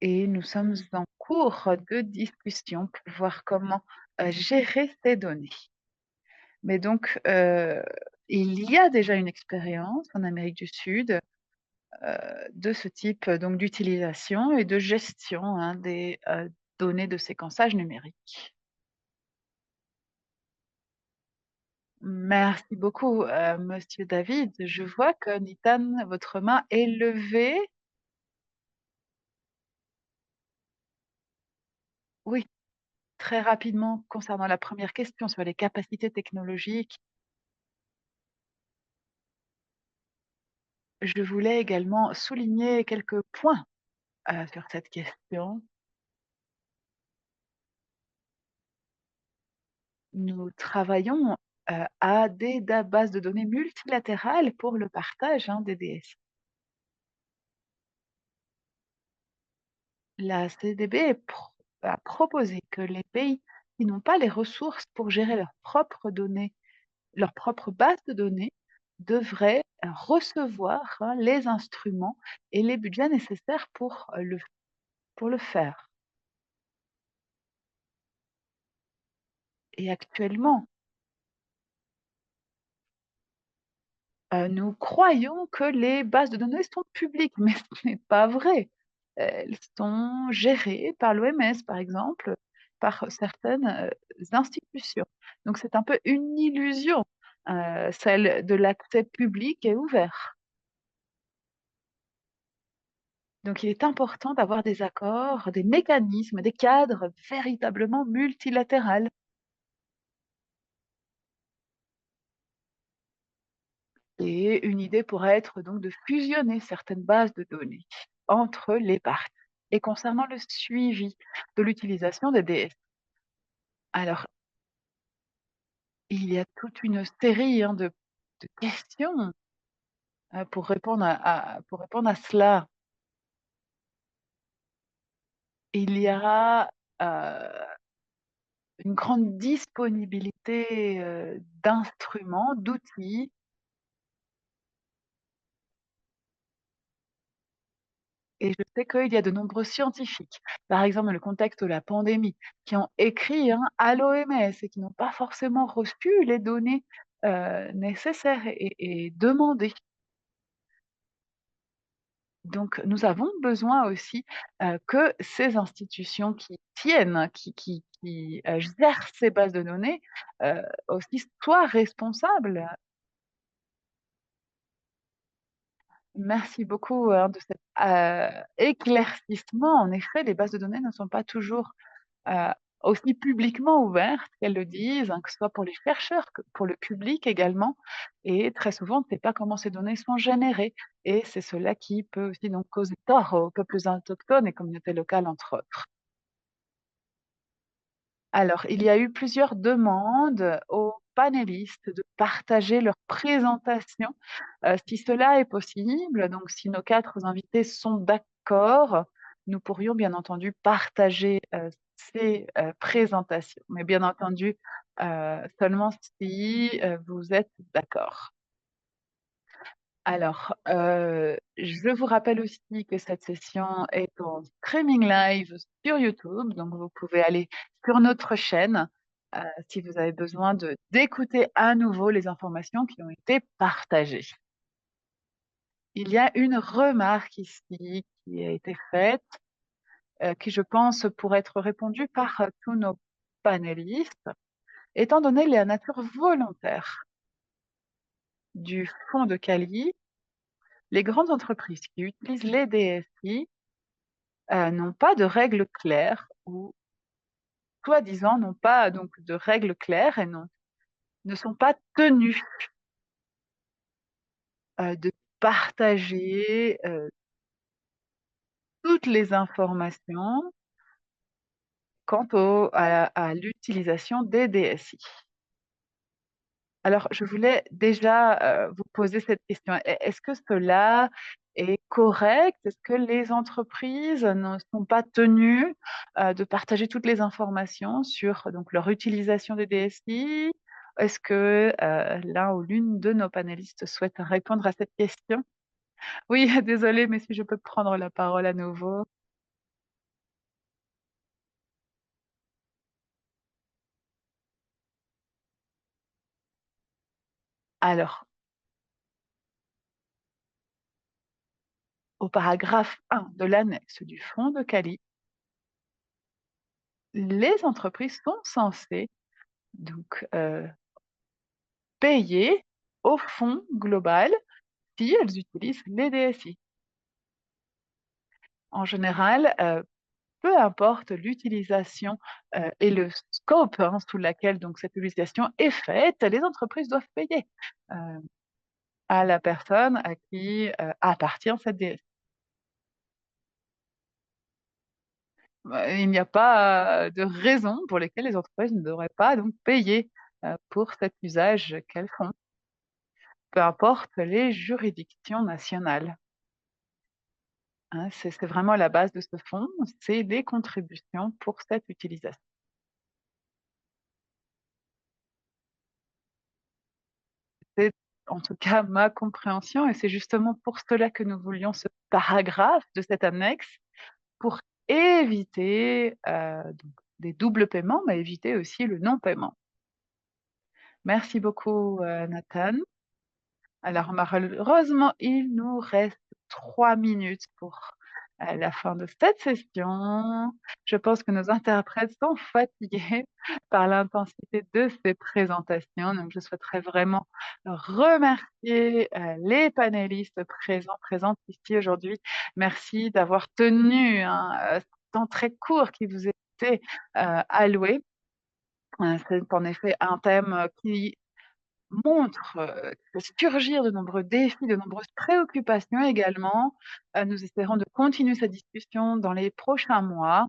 et nous sommes en cours de discussion pour voir comment gérer ces données. Mais donc, il y a déjà une expérience en Amérique du Sud de ce type donc d'utilisation et de gestion hein, des données de séquençage numérique. Merci beaucoup, monsieur David. Je vois que Nitan, votre main est levée. Oui, très rapidement, concernant la première question sur les capacités technologiques, je voulais également souligner quelques points sur cette question. Nous travaillons à des bases de données multilatérales pour le partage hein, des DS. La CDB a proposé que les pays qui n'ont pas les ressources pour gérer leurs propres données, leur propre base de données, devraient recevoir hein, les instruments et les budgets nécessaires pour le faire. Et actuellement, nous croyons que les bases de données sont publiques, mais ce n'est pas vrai. Elles sont gérées par l'OMS, par exemple, par certaines institutions. Donc c'est un peu une illusion, celle de l'accès public et ouvert. Donc il est important d'avoir des accords, des mécanismes, des cadres véritablement multilatéraux. Et une idée pourrait être donc de fusionner certaines bases de données entre les parties. Et concernant le suivi de l'utilisation des DS, alors il y a toute une série hein, de questions pour répondre à cela. Il y a une grande disponibilité d'instruments, d'outils. Et je sais qu'il y a de nombreux scientifiques, par exemple dans le contexte de la pandémie, qui ont écrit hein, à l'OMS et qui n'ont pas forcément reçu les données nécessaires et demandées. Donc, nous avons besoin aussi que ces institutions qui tiennent, hein, qui gèrent ces bases de données, aussi soient responsables. Merci beaucoup hein, de cet éclaircissement. En effet, les bases de données ne sont pas toujours euh, aussi publiquement ouvertes qu'elles le disent, hein, que ce soit pour les chercheurs, que pour le public également. Et très souvent, on ne sait pas comment ces données sont générées. Et c'est cela qui peut aussi donc causer tort aux peuples autochtones et communautés locales, entre autres. Alors, il y a eu plusieurs demandes aux panélistes de partager leur présentation, si cela est possible. Donc, si nos 4 invités sont d'accord, nous pourrions bien entendu partager ces présentations. Mais bien entendu, seulement si vous êtes d'accord. Alors, je vous rappelle aussi que cette session est en streaming live sur YouTube, donc vous pouvez aller sur notre chaîne si vous avez besoin d'écouter à nouveau les informations qui ont été partagées. Il y a une remarque ici qui a été faite, qui je pense pourrait être répondue par tous nos panélistes, étant donné la nature volontaire du fonds de Cali. Les grandes entreprises qui utilisent les DSI n'ont pas de règles claires ou, soi-disant, n'ont pas donc de règles claires et ne sont pas tenues de partager toutes les informations quant à l'utilisation des DSI. Alors, je voulais déjà vous poser cette question. Est-ce que cela est correct? Est-ce que les entreprises ne sont pas tenues de partager toutes les informations sur donc leur utilisation des DSI? Est-ce que l'un ou l'une de nos panélistes souhaite répondre à cette question? Oui, désolée, mais si je peux prendre la parole à nouveau. Alors, au paragraphe 1 de l'annexe du fonds de quali, les entreprises sont censées donc payer au fonds global si elles utilisent les DSI. En général, peu importe l'utilisation, et le scope, hein, sous laquelle donc cette utilisation est faite, les entreprises doivent payer, heu, à la personne à qui, appartient cette DSI. Il n'y a pas, de raison pour lesquelles les entreprises ne devraient pas donc payer, pour cet usage qu'elles font, peu importe les juridictions nationales. Hein, c'est vraiment la base de ce fonds, c'est des contributions pour cette utilisation. C'est en tout cas ma compréhension et c'est justement pour cela que nous voulions ce paragraphe de cette annexe pour éviter, donc des doubles paiements, mais éviter aussi le non-paiement. Merci beaucoup, Nathan. Alors malheureusement, il nous reste 3 minutes pour, la fin de cette session. Je pense que nos interprètes sont fatigués par l'intensité de ces présentations, donc je souhaiterais vraiment remercier, les panélistes présentes ici aujourd'hui. Merci d'avoir tenu ce temps très court qui vous était, alloué. C'est en effet un thème, qui montre, que surgir de nombreux défis, de nombreuses préoccupations également. Nous espérons de continuer cette discussion dans les prochains mois.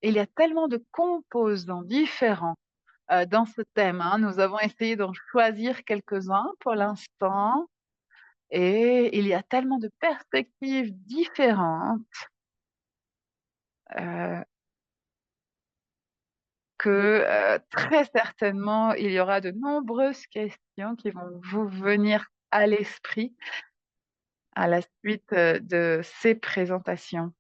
Et il y a tellement de composants différents, dans ce thème, hein. Nous avons essayé d'en choisir quelques-uns pour l'instant et il y a tellement de perspectives différentes, heu, que, très certainement, il y aura de nombreuses questions qui vont vous venir à l'esprit à la suite, de ces présentations.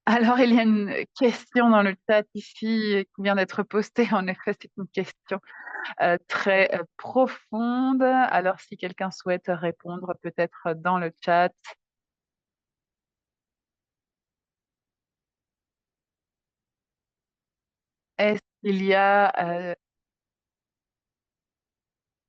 Alors il y a une question dans le chat ici qui vient d'être postée. En effet, c'est une question, très, profonde. Alors si quelqu'un souhaite répondre peut-être dans le chat. Est-ce qu'il y a,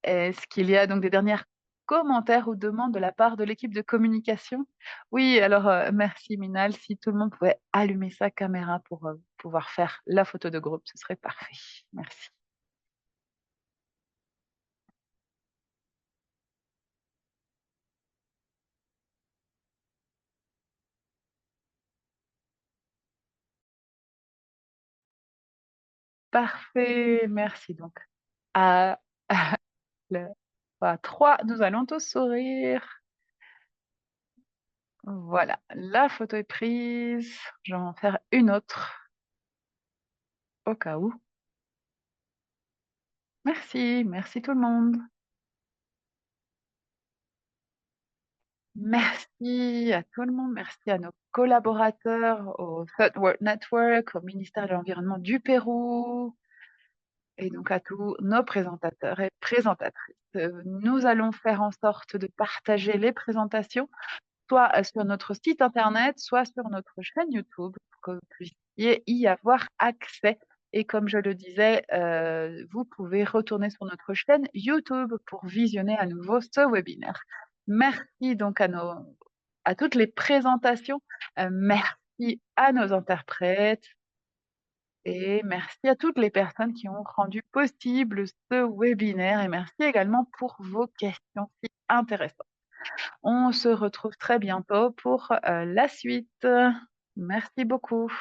est-ce qu'il y a donc des dernières commentaires ou demandes de la part de l'équipe de communication? Oui, alors, merci Minal. Si tout le monde pouvait allumer sa caméra pour, pouvoir faire la photo de groupe, ce serait parfait. Merci. Parfait, merci donc. À le à 3, nous allons tous sourire. Voilà, la photo est prise. Je vais en faire une autre au cas où. Merci, merci tout le monde. Merci à tout le monde, merci à nos collaborateurs, au Third World Network, au ministère de l'Environnement du Pérou et donc à tous nos présentateurs et présentatrices. Nous allons faire en sorte de partager les présentations soit sur notre site internet, soit sur notre chaîne YouTube pour que vous puissiez y avoir accès. Et comme je le disais, vous pouvez retourner sur notre chaîne YouTube pour visionner à nouveau ce webinaire. Merci donc à toutes les présentations, merci à nos interprètes et merci à toutes les personnes qui ont rendu possible ce webinaire et merci également pour vos questions si intéressantes. On se retrouve très bientôt pour, la suite. Merci beaucoup.